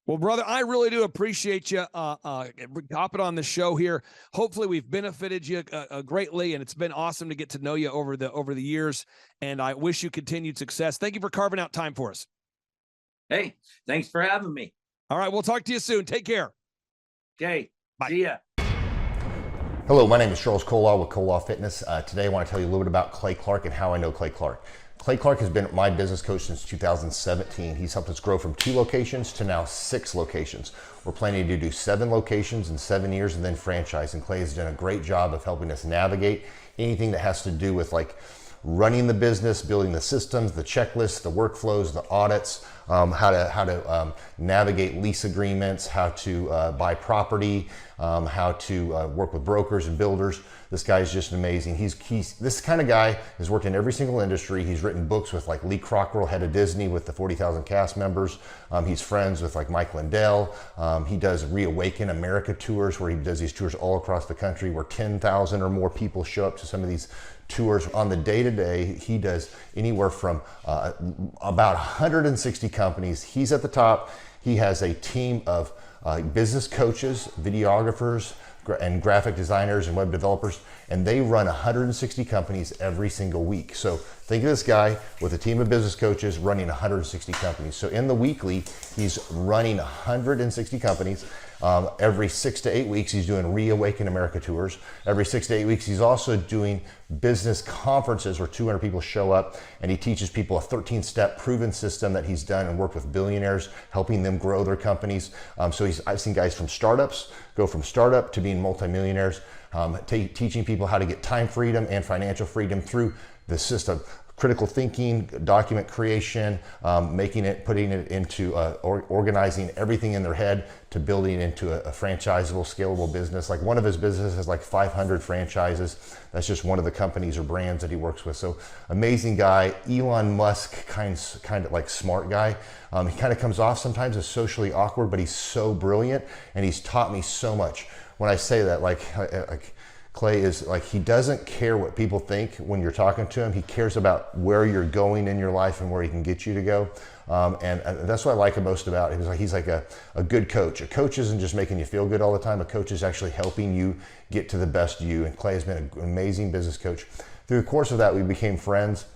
Well, brother, I really do appreciate you hopping on the show here. Hopefully, we've benefited you greatly, and it's been awesome to get to know you over the years. And I wish you continued success. Thank you for carving out time for us. Hey, thanks for having me. All right, we'll talk to you soon. Take care. Okay, bye. See ya. Hello, my name is Charles Kolaw with Kolaw Fitness. Today, I want to tell you a little bit about Clay Clark and how I know Clay Clark. Clay Clark has been my business coach since 2017. He's helped us grow from 2 locations to now 6 locations. We're planning to do 7 locations in 7 years and then franchise. And Clay has done a great job of helping us navigate anything that has to do with like running the business, building the systems, the checklists, the workflows, the audits, how to navigate lease agreements, how to buy property, how to work with brokers and builders. This guy is just amazing. He's this kind of guy has worked in every single industry. He's written books with like Lee Crockrell, head of Disney, with the 40,000 cast members. He's friends with like Mike Lindell. He does Reawaken America tours where he does these tours all across the country where 10,000 or more people show up to some of these tours. On the day-to-day, he does anywhere from about 160 companies. He's at the top. He has a team of business coaches, videographers, and graphic designers and web developers, and they run 160 companies every single week. So think of this guy with a team of business coaches running 160 companies. So in the weekly, he's running 160 companies. Every 6 to 8 weeks, he's doing Reawaken America tours. Every 6 to 8 weeks, he's also doing business conferences where 200 people show up, and he teaches people a 13-step proven system that he's done and worked with billionaires, helping them grow their companies. So I've seen guys from startups go from startup to being multimillionaires, teaching people how to get time freedom and financial freedom through the system. Critical thinking, document creation, putting it into organizing everything in their head to building into a franchisable, scalable business. Like one of his businesses has like 500 franchises. That's just one of the companies or brands that he works with. So amazing guy. Elon Musk kind of like smart guy. He kind of comes off sometimes as socially awkward, but he's so brilliant and he's taught me so much. When I say that, like Clay is like, he doesn't care what people think when you're talking to him. He cares about where you're going in your life and where he can get you to go. And that's what I like most about him. He's like a good coach. A coach isn't just making you feel good all the time. A coach is actually helping you get to the best you. And Clay has been an amazing business coach. Through the course of that, we became friends.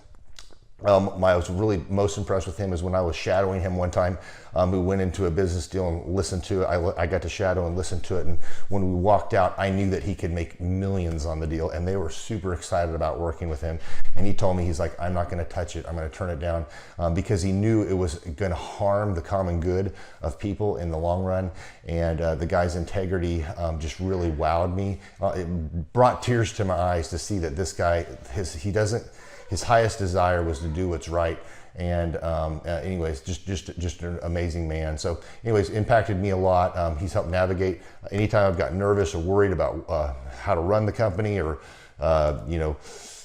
I was really most impressed with him is when I was shadowing him one time. We went into a business deal and listened to it. I got to shadow and listen to it. And when we walked out, I knew that he could make millions on the deal. And they were super excited about working with him. And he told me, he's like, I'm not going to touch it. I'm going to turn it down because he knew it was going to harm the common good of people in the long run. And the guy's integrity just really wowed me. It brought tears to my eyes to see that this guy, his highest desire was to do what's right. And anyways, just an amazing man. So anyways, impacted me a lot. He's helped navigate anytime I've got nervous or worried about how to run the company or,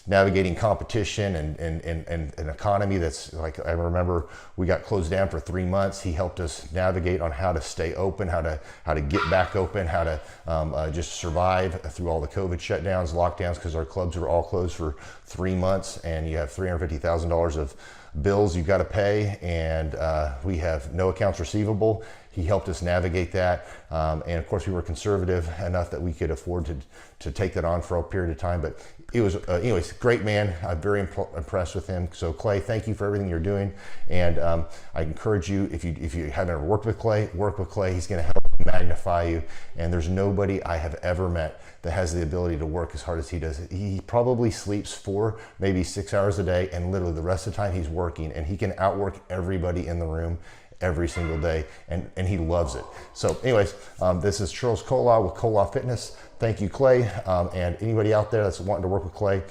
navigating competition and an economy that's like, I remember we got closed down for 3 months. He helped us navigate on how to stay open, how to get back open, how to just survive through all the COVID shutdowns, lockdowns, because our clubs were all closed for 3 months and you have $350,000 of bills you've got to pay, and we have no accounts receivable. He helped us navigate that, and of course we were conservative enough that we could afford to take that on for a period of time. But it was anyways, great man. I'm very impressed with him. So Clay, thank you for everything you're doing, and I encourage you, if you haven't ever worked with Clay, work with Clay. He's going to help magnify you. And there's nobody I have ever met that has the ability to work as hard as he does. He probably sleeps 4, maybe 6 hours a day, and literally the rest of the time he's working, and he can outwork everybody in the room every single day, and he loves it. So anyways, this is Charles Kolaw with Kolaw Fitness. Thank you, Clay, and anybody out there that's wanting to work with Clay,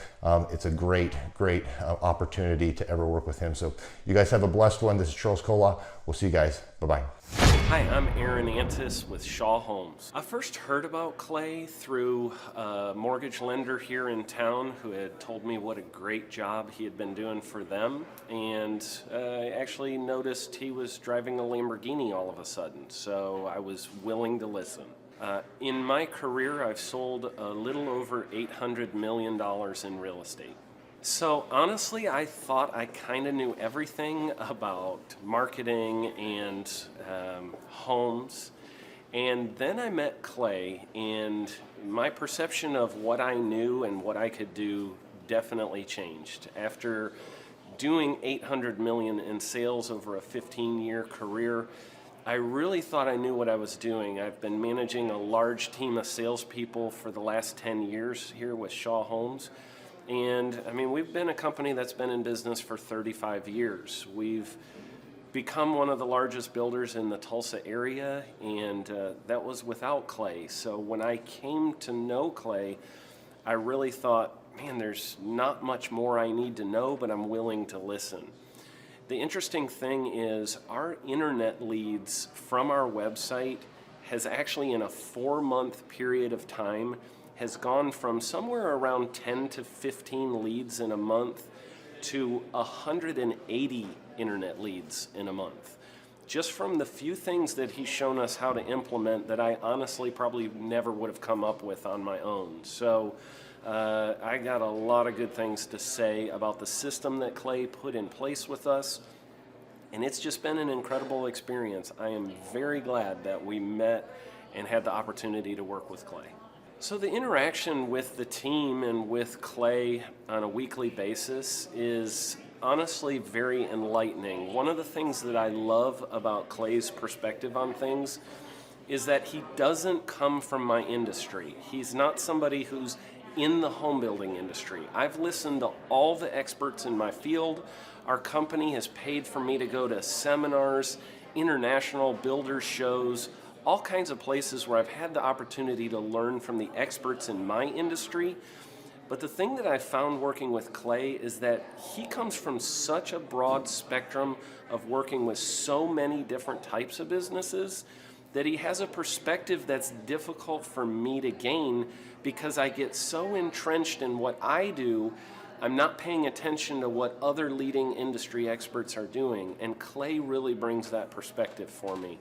it's a great opportunity to ever work with him. So you guys have a blessed one. This is Charles Kolaw. We'll see you guys. Bye-bye. Hi, I'm Aaron Antis with Shaw Homes. I first heard about Clay through a mortgage lender here in town who had told me what a great job he had been doing for them, and I actually noticed he was driving a Lamborghini all of a sudden, so I was willing to listen. In my career, I've sold a little over $800 million in real estate. So honestly, I thought I kind of knew everything about marketing and homes. And then I met Clay, and my perception of what I knew and what I could do definitely changed. After doing $800 million in sales over a 15-year career, I really thought I knew what I was doing. I've been managing a large team of salespeople for the last 10 years here with Shaw Homes. And I mean, we've been a company that's been in business for 35 years. We've become one of the largest builders in the Tulsa area, and that was without Clay. So when I came to know Clay, I really thought, man, there's not much more I need to know, but I'm willing to listen. The interesting thing is our internet leads from our website has actually, in a 4-month period of time, has gone from somewhere around 10 to 15 leads in a month to 180 internet leads in a month. Just from the few things that he's shown us how to implement that I honestly probably never would have come up with on my own. So I got a lot of good things to say about the system that Clay put in place with us. And it's just been an incredible experience. I am very glad that we met and had the opportunity to work with Clay. So the interaction with the team and with Clay on a weekly basis is honestly very enlightening. One of the things that I love about Clay's perspective on things is that he doesn't come from my industry. He's not somebody who's in the home building industry. I've listened to all the experts in my field. Our company has paid for me to go to seminars, international builder shows, all kinds of places where I've had the opportunity to learn from the experts in my industry. But the thing that I found working with Clay is that he comes from such a broad spectrum of working with so many different types of businesses that he has a perspective that's difficult for me to gain because I get so entrenched in what I do, I'm not paying attention to what other leading industry experts are doing. And Clay really brings that perspective for me.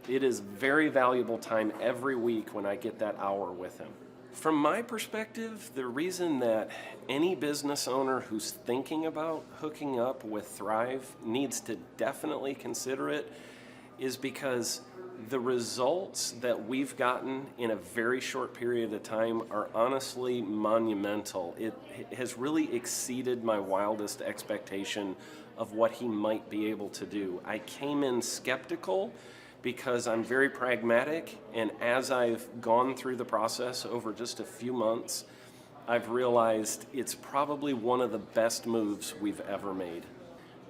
It is very valuable time every week when I get that hour with him. From my perspective, the reason that any business owner who's thinking about hooking up with Thrive needs to definitely consider it is because the results that we've gotten in a very short period of time are honestly monumental. It has really exceeded my wildest expectation of what he might be able to do. I came in skeptical because I'm very pragmatic, and as I've gone through the process over just a few months, I've realized it's probably one of the best moves we've ever made.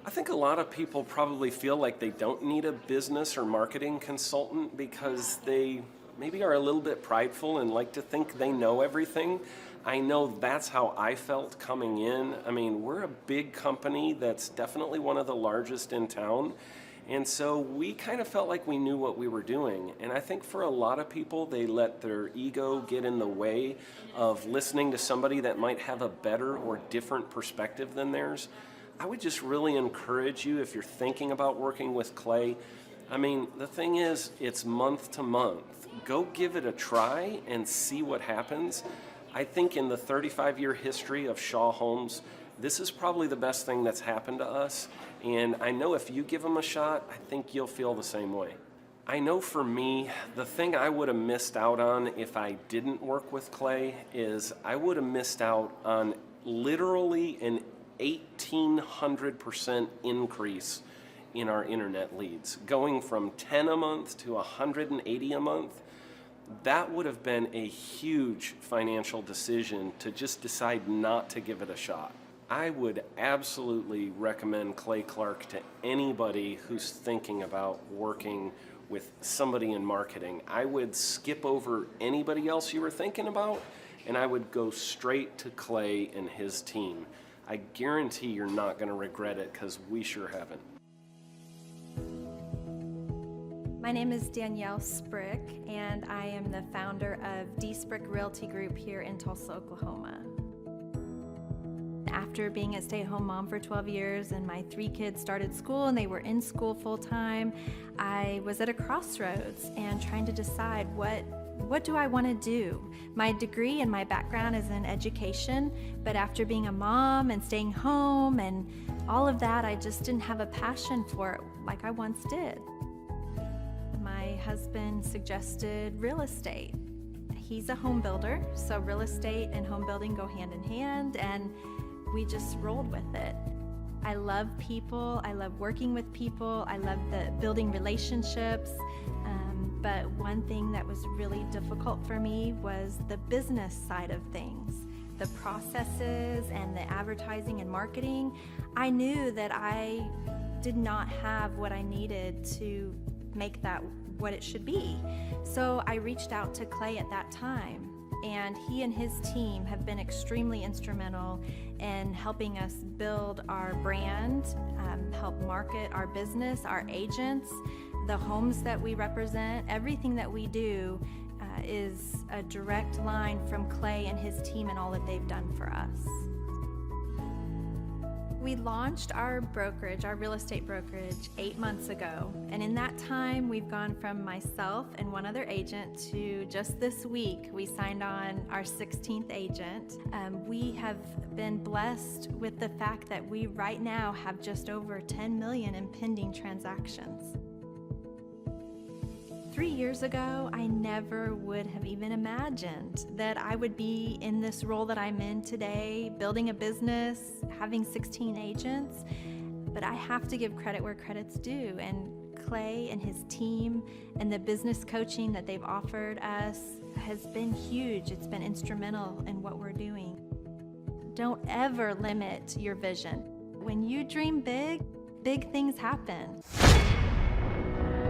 I think a lot of people probably feel like they don't need a business or marketing consultant because they maybe are a little bit prideful and like to think they know everything. I know that's how I felt coming in. I mean, we're a big company that's definitely one of the largest in town. And so we kind of felt like we knew what we were doing. And I think for a lot of people, they let their ego get in the way of listening to somebody that might have a better or different perspective than theirs. I would just really encourage you, if you're thinking about working with Clay, I mean, the thing is, it's month to month. Go give it a try and see what happens. I think in the 35-year history of Shaw Homes, this is probably the best thing that's happened to us. And I know if you give them a shot, I think you'll feel the same way. I know for me, the thing I would have missed out on if I didn't work with Clay is I would have missed out on literally an 1,800% increase in our internet leads. Going from 10 a month to 180 a month, that would have been a huge financial decision to just decide not to give it a shot. I would absolutely recommend Clay Clark to anybody who's thinking about working with somebody in marketing. I would skip over anybody else you were thinking about, and I would go straight to Clay and his team. I guarantee you're not going to regret it, because we sure haven't. My name is Danielle Sprick, and I am the founder of D Sprick Realty Group here in Tulsa, Oklahoma. After being a stay-at-home mom for 12 years and my 3 kids started school and they were in school full-time, I was at a crossroads and trying to decide what do I want to do? My degree and my background is in education, but after being a mom and staying home and all of that, I just didn't have a passion for it like I once did. My husband suggested real estate. He's a home builder, so real estate and home building go hand in hand, and we just rolled with it. I love people, I love working with people, I love building relationships, but one thing that was really difficult for me was the business side of things. The processes and the advertising and marketing. I knew that I did not have what I needed to make that what it should be. So I reached out to Clay at that time, and he and his team have been extremely instrumental in helping us build our brand, help market our business, our agents, the homes that we represent. Everything that we do is a direct line from Clay and his team and all that they've done for us. We launched our brokerage, our real estate brokerage, 8 months ago. And in that time, we've gone from myself and one other agent to just this week, we signed on our 16th agent. We have been blessed with the fact that we right now have just over 10 million in pending transactions. 3 years ago, I never would have even imagined that I would be in this role that I'm in today, building a business, having 16 agents. But I have to give credit where credit's due, and Clay and his team and the business coaching that they've offered us has been huge. It's been instrumental in what we're doing. Don't ever limit your vision. When you dream big, big things happen.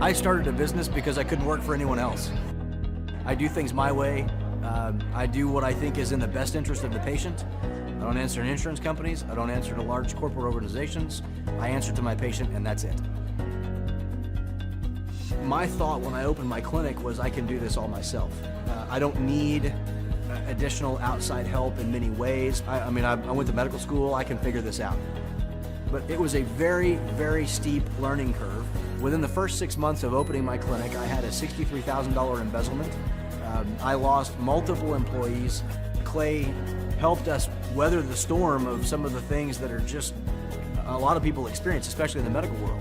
I started a business because I couldn't work for anyone else. I do things my way. I do what I think is in the best interest of the patient. I don't answer to insurance companies. I don't answer to large corporate organizations. I answer to my patient, and that's it. My thought when I opened my clinic was I can do this all myself. I don't need additional outside help in many ways. I went to medical school. I can figure this out. But it was a very, very steep learning curve. Within the first 6 months of opening my clinic, I had a $63,000 embezzlement. I lost multiple employees. Clay helped us weather the storm of some of the things that are just a lot of people experience, especially in the medical world.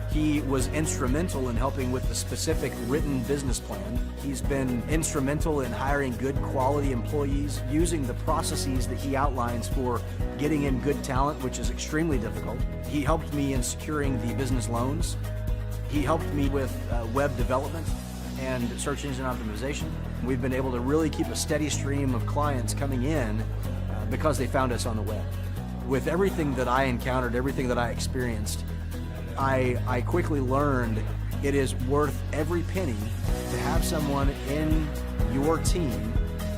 He was instrumental in helping with the specific written business plan. He's been instrumental in hiring good quality employees, using the processes that he outlines for getting in good talent, which is extremely difficult. He helped me in securing the business loans. He helped me with web development and search engine optimization. We've been able to really keep a steady stream of clients coming in because they found us on the web. With everything that I encountered, everything that I experienced, I quickly learned it is worth every penny to have someone in your team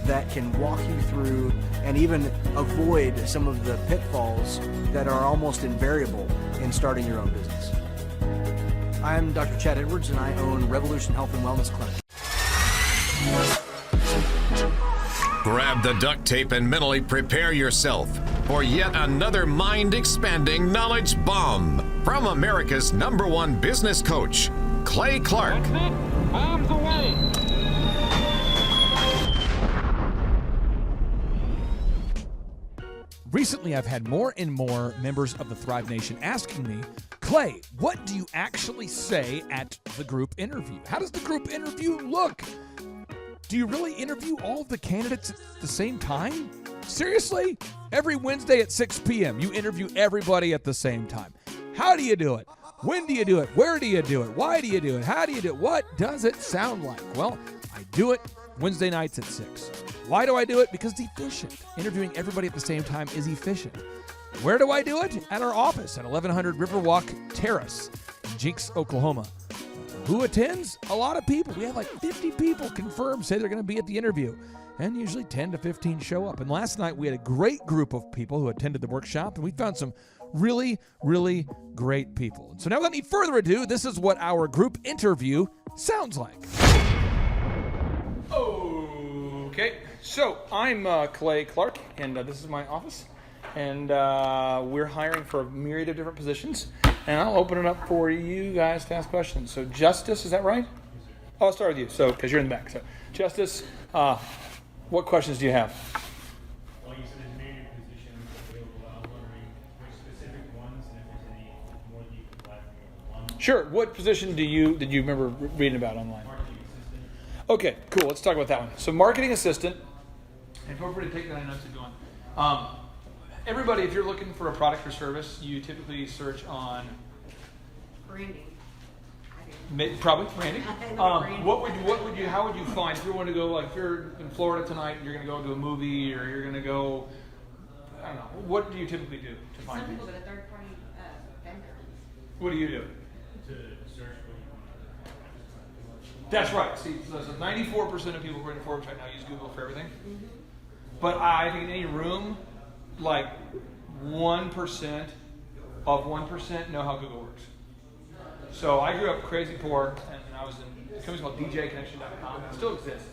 that can walk you through and even avoid some of the pitfalls that are almost invariable in starting your own business. I'm Dr. Chad Edwards, and I own Revolution Health and Wellness Clinic. Grab the duct tape and mentally prepare yourself for yet another mind-expanding knowledge bomb from America's #1 business coach, Clay Clark. That's it. Bombs away. Recently, I've had more and more members of the Thrive Nation asking me, Clay, what do you actually say at the group interview? How does the group interview look? Do you really interview all of the candidates at the same time? Seriously? Every Wednesday at 6 p.m., you interview everybody at the same time. How do you do it? When do you do it? Where do you do it? Why do you do it? How do you do it? What does it sound like? Well, I do it Wednesday nights at 6. Why do I do it? Because it's efficient. Interviewing everybody at the same time is efficient. Where do I do it? At our office at 1100 Riverwalk Terrace in Jinx, Oklahoma. Who attends? A lot of people. We have like 50 people confirmed say they're going to be at the interview. And usually 10 to 15 show up. And last night we had a great group of people who attended the workshop, and we found some really, really great people. And so now, without any further ado, this is what our group interview sounds like. Okay, so I'm Clay Clark, and this is my office. And we're hiring for a myriad of different positions. And I'll open it up for you guys to ask questions. So Justice, is that right? Oh, I'll start with you, so because you're in the back. So Justice, what questions do you have? Well, you said there's myriad positions available. I was wondering which specific ones, and if there's any more that you could provide me with. Sure. What position did you remember reading about online? Marketing assistant. Okay, cool. Let's talk about that one. So marketing assistant, and feel free to take that in notes as you're going. Everybody, if you're looking for a product or service, you typically search on branding. Probably branding. What would you? How would you find if you want to go? Like if you're in Florida tonight, and you're going to go to a movie, or you're going to go. I don't know. What do you typically do to find Some people things? go to third-party vendors. What do you do? To search what you want. That's right. See, so 94% of people who are in Forbes right now use Google for everything. But I think in any room, like 1% of 1% know how Google works. So I grew up crazy poor, and I was in a company called DJConnection.com. It still exists.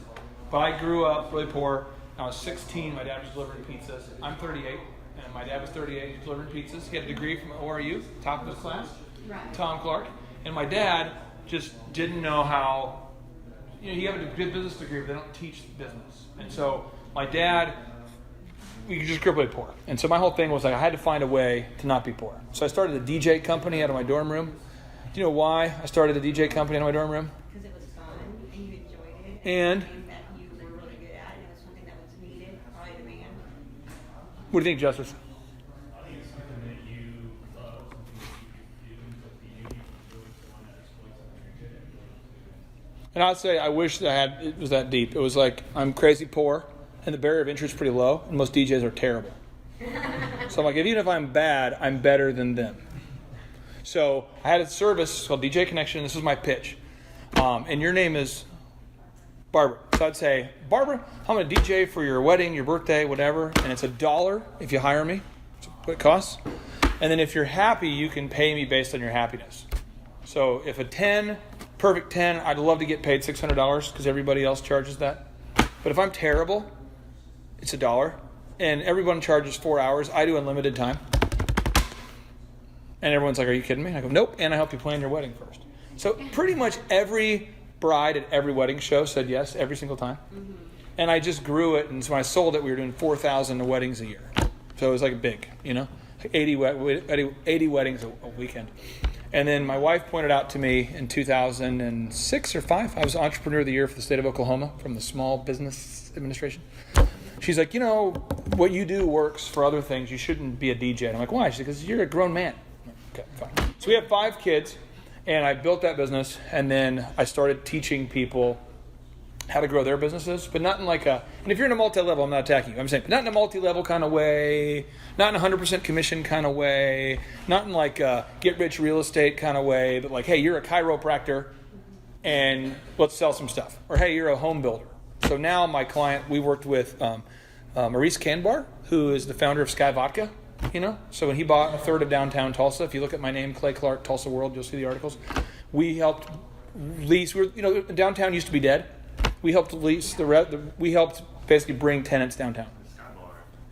But I grew up really poor. I was 16. My dad was delivering pizzas. I'm 38, and my dad was 38. He was delivering pizzas. He had a degree from ORU, top of his class, Right. Tom Clark. And my dad just didn't know how. You know, he had a good business degree, but they don't teach business. And so my dad, we just grew up really poor. And so my whole thing was like I had to find a way to not be poor. So I started a DJ company out of my dorm room. Do you know why I started a DJ company out of my dorm room? Because it was fun and you enjoyed it. And something that you were really good at, and it was something that was needed, probably demand. what do you think, Justice? I think it's something that you love, something that you could do, but you enjoy someone that exploits something you're good at. And I'd say I wish that it was that deep. It was like I'm crazy poor, and the barrier of entry is pretty low, and most DJs are terrible. So I'm like, even if I'm bad, I'm better than them. So I had a service called DJ Connection. This was my pitch. And your name is Barbara. So I'd say, Barbara, I'm going to DJ for your wedding, your birthday, whatever. And it's $1 if you hire me. That's what it costs. And then if you're happy, you can pay me based on your happiness. So if a 10, perfect 10, I'd love to get paid $600 because everybody else charges that. But if I'm terrible, it's $1. And everyone charges 4 hours. I do unlimited time. And everyone's like, are you kidding me? And I go, nope. And I help you plan your wedding first. So pretty much every bride at every wedding show said yes every single time. Mm-hmm. And I just grew it. And so when I sold it, we were doing 4,000 weddings a year. So it was like big, you know, 80 weddings a weekend. And then my wife pointed out to me in 2006 or 5, I was Entrepreneur of the Year for the state of Oklahoma from the Small Business Administration. She's like, you know, what you do works for other things. You shouldn't be a DJ. And I'm like, why? She's like, because you're a grown man. Okay, fine. So we have 5 kids, and I built that business, and then I started teaching people how to grow their businesses, but not in like a, and if you're in a multi-level, I'm not attacking you. I'm saying, but not in a multi-level kind of way, not in a 100% commission kind of way, not in like a get-rich real estate kind of way, but like, hey, you're a chiropractor, and let's sell some stuff. Or, hey, you're a home builder. So now my client, we worked with Maurice Kanbar, who is the founder of Sky Vodka. You know, so when he bought a third of downtown Tulsa, if you look at my name, Clay Clark, Tulsa World, you'll see the articles. We helped lease. Downtown used to be dead. We helped lease we helped basically bring tenants downtown.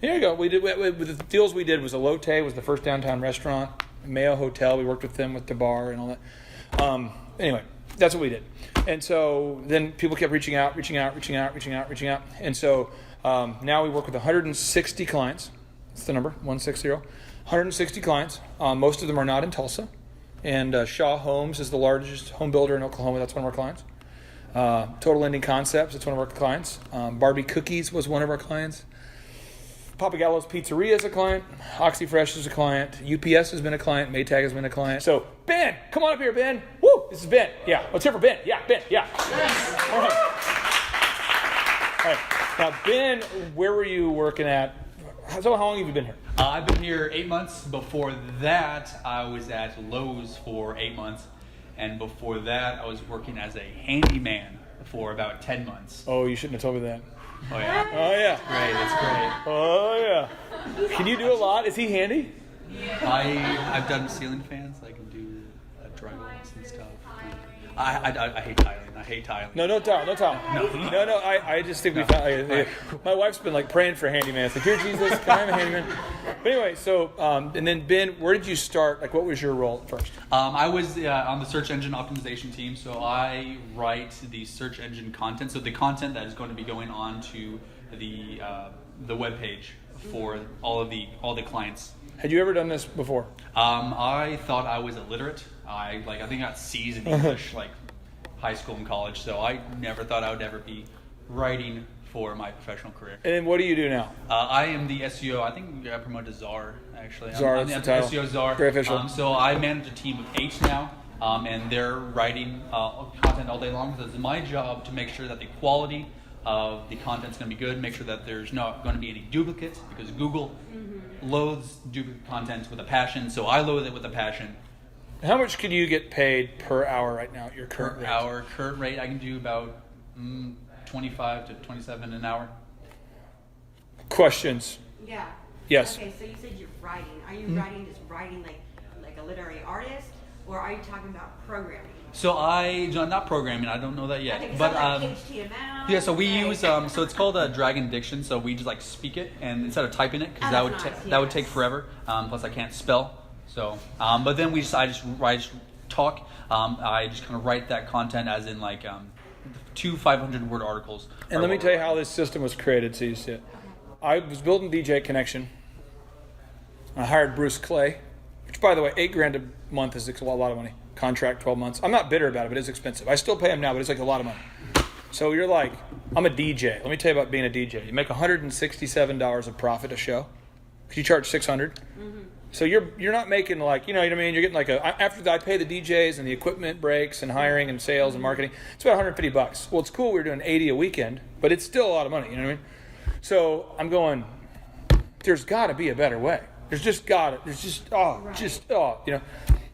Here you go. We did with the deals we did was Elote was the first downtown restaurant, Mayo Hotel. We worked with them with the bar and all that. Anyway, that's what we did. And so then people kept reaching out, and so now we work with 160 clients. That's the number, 160. 160 clients. Most of them are not in Tulsa. And Shaw Homes is the largest home builder in Oklahoma. That's one of our clients. Total Ending Concepts, that's one of our clients. Barbie Cookies was one of our clients. Papagallo's Pizzeria is a client. OxyFresh is a client. UPS has been a client. Maytag has been a client. So, Ben, come on up here, Ben. Woo! This is Ben. Yeah, let's hear for Ben. Yeah, Ben. Yeah. All right. Now, Ben, where were you working at? So, how long have you been here? I've been here 8 months. Before that, I was at Lowe's for 8 months. And before that, I was working as a handyman for about 10 months. Oh, you shouldn't have told me that. Oh, yeah. Oh, yeah. Great, that's great. Oh, yeah. Can you do a lot? Is he handy? I've done ceiling fans. I can do drywalls and stuff. I hate tiling. I hate tiling. No tile. No. I just think we found. My wife's been like praying for a handyman. It's like, dear Jesus, can I have a handyman? But anyway, so and then Ben, where did you start? Like, what was your role at first? I was on the search engine optimization team, so I write the search engine content. So the content that is going to be going on to the web page for all the clients. Had you ever done this before? I thought I was illiterate. I think I got C's in English, like high school and college. So I never thought I would ever be writing for my professional career. And then what do you do now? I am the SEO. I think I promoted to czar, actually. Czar, I'm that's the the title. SEO czar. Very official. So I manage a team of 8 now, and they're writing content all day long. So it's my job to make sure that the quality of the content's going to be good, make sure that there's not going to be any duplicates, because Google loathes duplicate content with a passion, so I loathe it with a passion. How much can you get paid per hour right now at your current rate? Current rate, I can do about 25 to 27 an hour. Questions? Yeah. Yes. Okay, so you said you're writing. Are you writing like a literary artist, or are you talking about programming? So not programming. I don't know that yet. Okay, but like HTML. yeah. So we use so it's called a Dragon Diction. So we just like speak it, and instead of typing it, because that would take forever. Plus I can't spell. So but then I just talk. I just kind of write that content as in like 2 500-word articles. And let me tell you how this system was created, so you see it. I was building DJ Connection. I hired Bruce Clay, which, by the way, $8,000 a month is a lot of money. Contract 12 months. I'm not bitter about it, but it's expensive. I still pay him now, but it's like a lot of money. So you're like, I'm a DJ. Let me tell you about being a DJ. You make $167 of profit a show. You charge $600. So you're not making like, you know what I mean? You're getting like after I pay the DJs and the equipment breaks and hiring and sales and marketing, it's about $150. Well, it's cool. We're doing 80 a weekend, but it's still a lot of money. You know what I mean? So I'm going, there's got to be a better way. There's just, you know.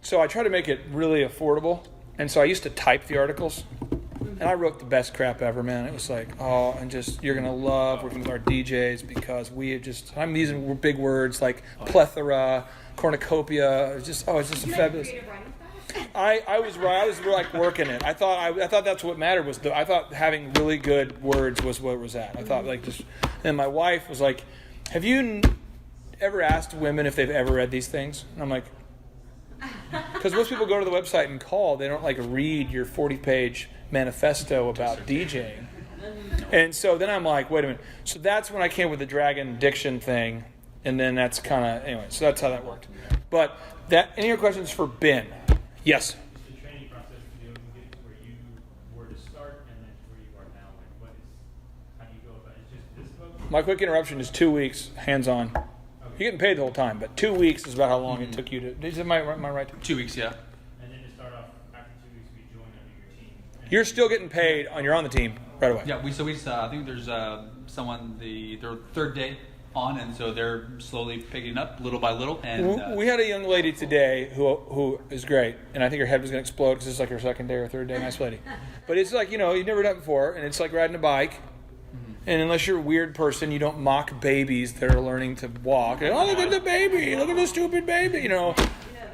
So I try to make it really affordable. And so I used to type the articles. And I wrote the best crap ever, man. It was like, you're going to love working with our DJs because I'm using big words like plethora, cornucopia. It's just fabulous. I was like working it. I thought that's what mattered I thought having really good words was what it was at. I thought and my wife was like, have you ever asked women if they've ever read these things? And I'm like, because most people go to the website and call, they don't like read your 40-page manifesto about DJing. And so then I'm like, wait a minute. So that's when I came with the Dragon Diction thing, and then that's kind of, anyway, so that's how that worked. But any other questions for Ben? Yes? The training process to get to where you were to start and then to where you are now, how do you go about it? It's just this book? My quick interruption is 2 weeks, hands-on. You're getting paid the whole time, but 2 weeks is about how long it took you to. Am I right? 2 weeks, yeah. And then to start off, after 2 weeks, we join under your team. You're still getting paid you're on the team right away. Yeah, we I think there's someone their third day on, and so they're slowly picking up little by little. And we had a young lady today who is great, and I think her head was going to explode because it's like her second day or third day. Nice lady, but it's like, you've never done it before, and it's like riding a bike. And unless you're a weird person, you don't mock babies that are learning to walk. Oh, look at the baby! Look at the stupid baby!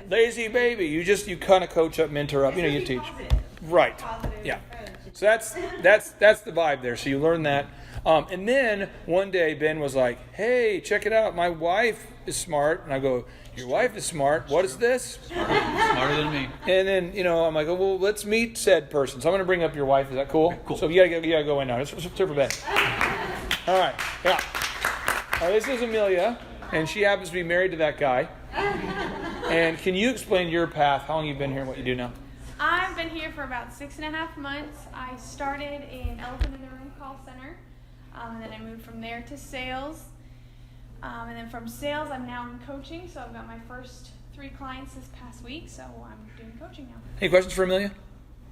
Lazy baby. You kind of coach up, mentor up. You teach. Right. Yeah. So that's the vibe there. So you learn that. And then one day Ben was like, "Hey, check it out. My wife is smart." And I go, "Your wife is smart? What is this?" Smarter than me. And then I'm like, "Oh, well, let's meet said person." So I'm going to bring up your wife. Is that cool? Cool. So you gotta go in now. Let's for Ben. All right. Yeah. This is Amelia, and she happens to be married to that guy. And can you explain your path? How long you've been here and what you do now? I've been here for about 6.5 months. I started in Elephant in the Room call center, and then I moved from there to sales. And then from sales, I'm now in coaching. So I've got my first 3 clients this past week. So I'm doing coaching now. Any questions for Amelia?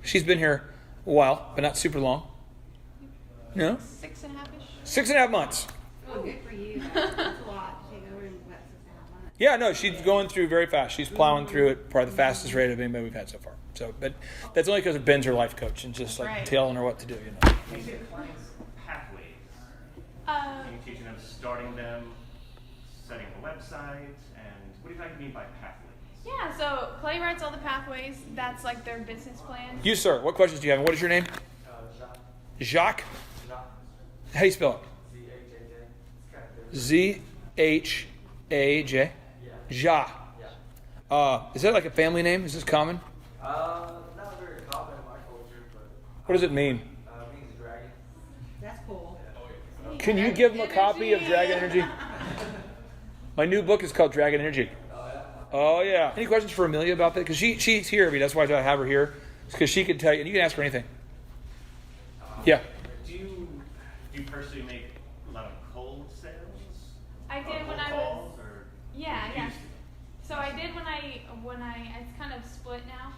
She's been here a while, but not super long. No? 6.5-ish. 6.5 months. Oh, good for you. That's a lot to take over in what, 6.5 months? Yeah, no, she's going through very fast. She's plowing through it, probably the fastest rate of anybody we've had so far. So, but that's only because Ben's her life coach and just like telling her what to do, you know. You say clients pathways. Are you teaching them, starting them, setting up a website, and what do you mean by pathways? Yeah, so Clay writes all the pathways. That's like their business plan. You, sir, what questions do you have? And what is your name? Jacques? How do you spell it? Z-H-A-J? Ja. Is that like a family name? Is this common? Not very common in my culture, but... What does it mean? It means dragon. That's cool. Can you give them a copy of Dragon Energy? My new book is called Dragon Energy. Oh, yeah. Any questions for Amelia about that? Because she's here. I mean, that's why I have her here. Because she can tell you, and you can ask her anything. Yeah. Do you personally make a lot of cold sales? I did when I was. Yeah. So I did when I it's kind of split now.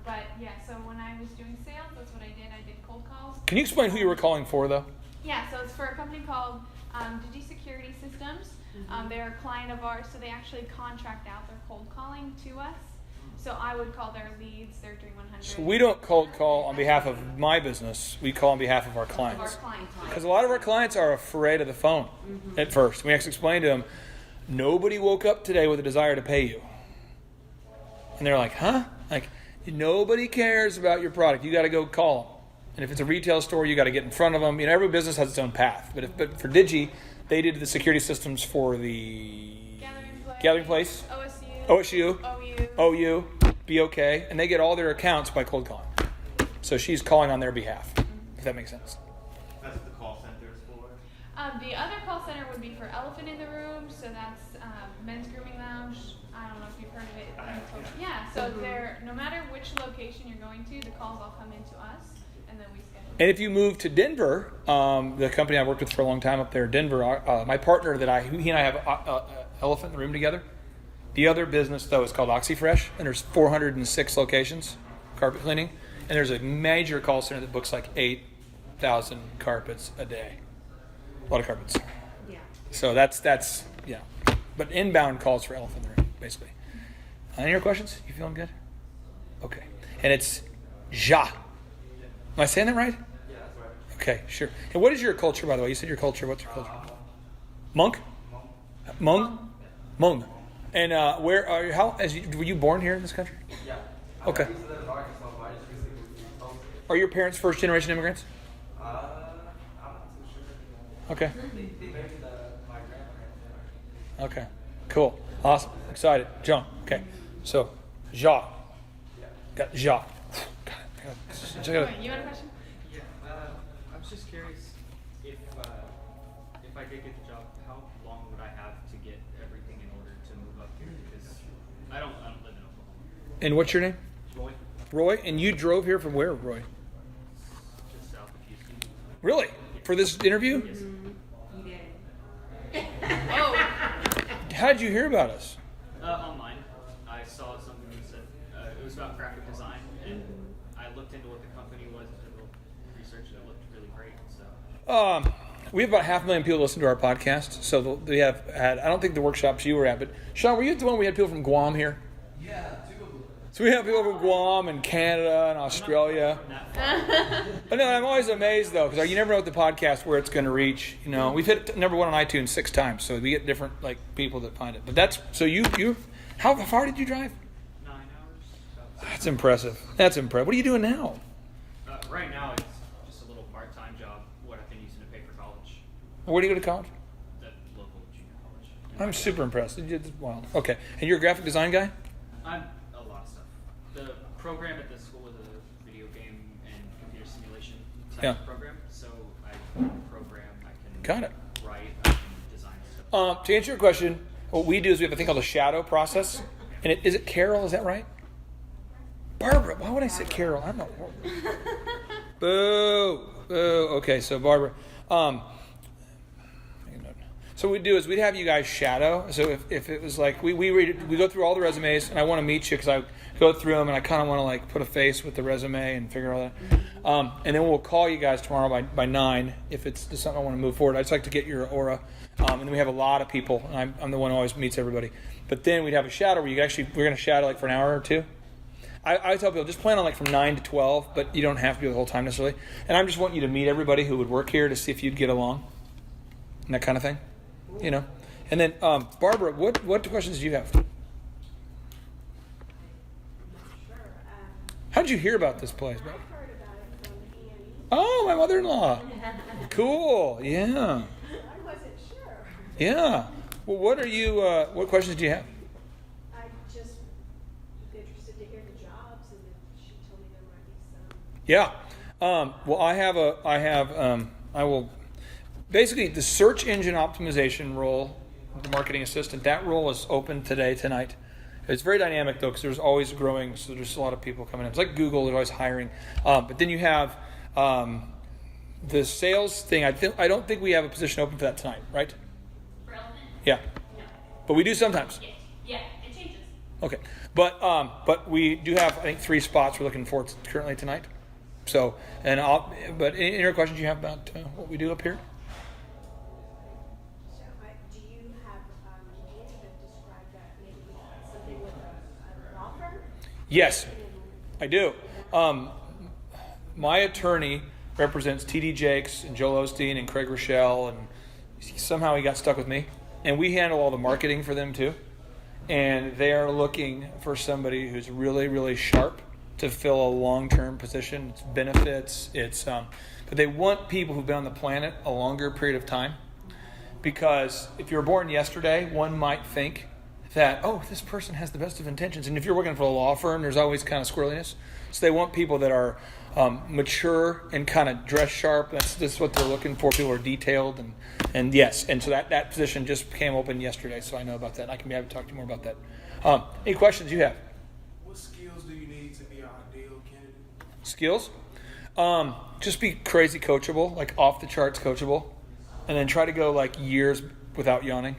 But yeah, so when I was doing sales, that's what I did. I did cold calls. Can you explain who you were calling for, though? Yeah, so it's for a company called Digi Security Systems. They're a client of ours, so they actually contract out their cold calling to us. So I would call their leads, their 3100. So we don't cold call on behalf of my business. We call on behalf of our clients. Because a lot of our clients are afraid of the phone at first. We actually explain to them, nobody woke up today with a desire to pay you. And they're like, huh? Like, nobody cares about your product. You got to go call them. And if it's a retail store, you got to get in front of them. You know, every business has its own path. But for Digi, they did the security systems for the Gathering Place, OSU, OU, BOK, and they get all their accounts by cold calling. So she's calling on their behalf, if that makes sense. That's what the call center is for? The other call center would be for Elephant in the Room, so that's Men's Grooming Lounge. I don't know if you've heard of it. Yeah, so they're, no matter which location you're going to, the calls all come into us, and then we schedule. And if you move to Denver, the company I've worked with for a long time up there in Denver, my partner he and I have Elephant in the Room together. The other business, though, is called OxyFresh, and there's 406 locations, carpet cleaning, and there's a major call center that books like 8,000 carpets a day. A lot of carpets. Yeah. So that's yeah. But inbound calls for Elephant in the Room, basically. Any other questions? You feeling good? Okay. And it's Ja. Am I saying that right? Yeah, that's right. Okay, sure. And what is your culture, by the way? You said your culture. What's your culture? Monk? Hmong? Hmong. And where are you? Were you born here in this country? Yeah. Okay. Are your parents first generation immigrants? I'm not too sure. Okay. Maybe my grandparents. Okay. Cool. Awesome. Excited. John. Okay. So, Ja. Got Ja. You had a question? Yeah. I was just curious if I did get the job, how long would I have to get everything in order to move up here? Because I don't live in Oklahoma. And what's your name? Roy. Roy. And you drove here from where, Roy? Just south of Houston. Really? For this interview? Yes. You did. Oh. How did you hear about us? Online. I saw something that said it was about graphic design, and I looked into what the company was and did a little research, and it looked really great. So. We have about 500,000 people listen to our podcast. So we have had, I don't think the workshops you were at, but Sean, were you at the one we had people from Guam here? Yeah, 2 of them. So we have people from Guam and Canada and Australia. But no, I'm always amazed though, because you never know with the podcast where it's going to reach. You know, we've hit number 1 on iTunes 6 times, so we get different people that find it. But that's so you. How far did you drive? 9 hours. That's impressive. That's impressive. What are you doing now? Right now, it's just a little part-time job. What I've been using to pay for college. Where do you go to college? The local junior college. I'm super impressed. It's wild. Okay, and you're a graphic design guy? I'm a lot of stuff. The program at the school is a video game and computer simulation type program. So I program, I can write, I can design stuff. To answer your question, what we do is we have a thing called a shadow process. And is it Carol? Is that right? Barbara. Why would I say Carol? I don't know. Boo. Boo. Okay, so Barbara. So what we'd do is we'd have you guys shadow. So if it was like we go through all the resumes, and I want to meet you because I go through them and I kind of want to like put a face with the resume and figure all that. And then we'll call you guys tomorrow by 9 if it's something I want to move forward. I just like to get your aura. And then we have a lot of people, and I'm the one who always meets everybody. But then we'd have a shadow where we're going to shadow like for an hour or two. I tell people just plan on like from 9 to 12, but you don't have to do the whole time necessarily. And I just want you to meet everybody who would work here to see if you'd get along and that kind of thing, you know. And then Barbara, what questions do you have? How did you hear about this place? Oh, my mother-in-law. Cool. Yeah. I wasn't sure. Yeah. Well, what questions do you have? I just interested to hear the jobs, and then she told me there might be some. Yeah. Well, I will basically the search engine optimization role, the marketing assistant, that role is open tonight. It's very dynamic though, because there's always growing, so there's a lot of people coming in. It's like Google, they're always hiring. But then you have the sales thing. I don't think we have a position open for that tonight, right? Yeah. No. But we do sometimes. Yeah, it changes. Okay. But we do have, I think, 3 spots we're looking for currently tonight. So, but any other questions you have about what we do up here? So, do you have Andy that described that maybe something with a law firm? Yes, I do. My attorney represents T.D. Jakes and Joel Osteen and Craig Rochelle, and somehow he got stuck with me. And we handle all the marketing for them too. And they are looking for somebody who's really, really sharp to fill a long-term position. It's benefits. But they want people who've been on the planet a longer period of time. Because if you were born yesterday, one might think that, oh, this person has the best of intentions. And if you're working for a law firm, there's always kind of squirreliness. So they want people that are mature and kind of dress sharp. That's what they're looking for. People are detailed and yes. And so that position just came open yesterday, so I know about that. I can be happy to talk to you more about that. Any questions you have? What skills do you need to be an ideal candidate? Skills? Just be crazy coachable, like off the charts coachable, and then try to go like years without yawning.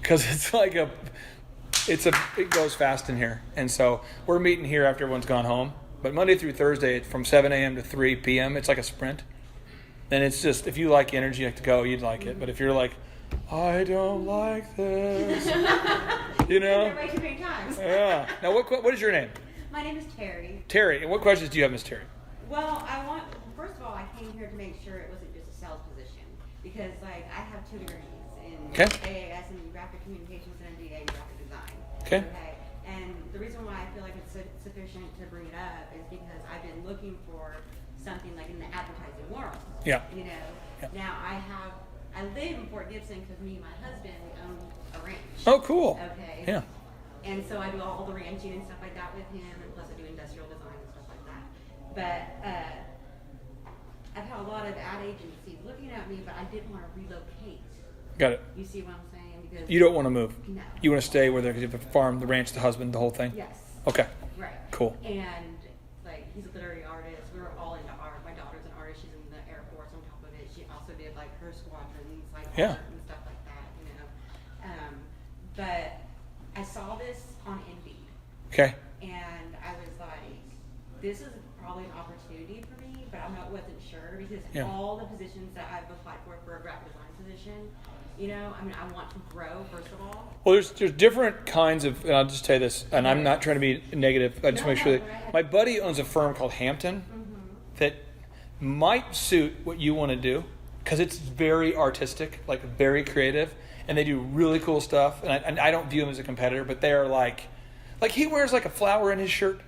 Because it's like it goes fast in here. And so we're meeting here after everyone's gone home. But Monday through Thursday, from 7 a.m. to 3 p.m., it's like a sprint. And it's just, if you like energy, like to go, you'd like it. But if you're like, I don't like this, you know? Way too many times. Yeah. Now, what is your name? My name is Terry. Terry. And what questions do you have, Miss Terry? Well, first of all, I came here to make sure it wasn't just a sales position. Because, like, I have 2 degrees in AAS and graphic communications and MBA in graphic design. Okay. And the reason why I feel like it's sufficient to bring it up is because I've been looking for something like in the advertising world. Yeah. You know. Yeah. Now I live in Fort Gibson because me and my husband, we own a ranch. Oh, cool. Okay. Yeah. And so I do all the ranching and stuff like that with him, and plus I do industrial design and stuff like that. But I've had a lot of ad agencies looking at me, but I didn't want to relocate. Got it. You see what I'm saying? Because You don't want to move. No. You want to stay where there's the farm, the ranch, the husband, the whole thing? Yes. Okay. Right. Cool. And like he's a literary artist. We were all into art. My daughter's an artist. She's in the Air Force on top of it. She also did like her squadrons, like art and stuff like that, you know. But I saw this on Indeed. Okay. And I was like, this is probably an opportunity for me, but wasn't sure because all the positions that I've applied for a graphic design position, you know, I mean, I want to grow, first of all. Well, there's different kinds of, and I'll just tell you this, and I'm not trying to be negative. I just want to make sure that my buddy owns a firm called Hampton that might suit what you want to do because it's very artistic, like very creative, and they do really cool stuff. And I don't view him as a competitor, but they're like he wears like a flower in his shirt.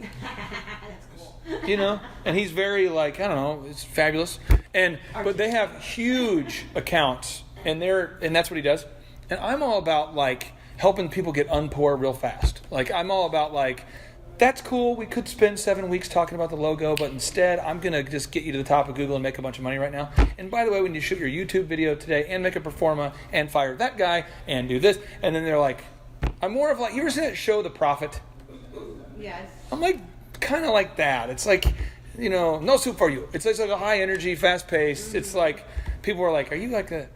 That's cool. You know, and he's very like, I don't know, it's fabulous. But they have huge accounts. And that's what he does. And I'm all about like helping people get unpoor real fast. Like I'm all about like, that's cool. We could spend 7 weeks talking about the logo, but instead I'm gonna just get you to the top of Google and make a bunch of money right now. And by the way, when you shoot your YouTube video today and make a performa and fire that guy and do this, and then they're like, I'm more of like, you ever seen that show The Prophet? Yes. I'm like kind of like that. It's like, you know, no soup for you. It's like a high energy, fast paced. It's like people are like, are you like a,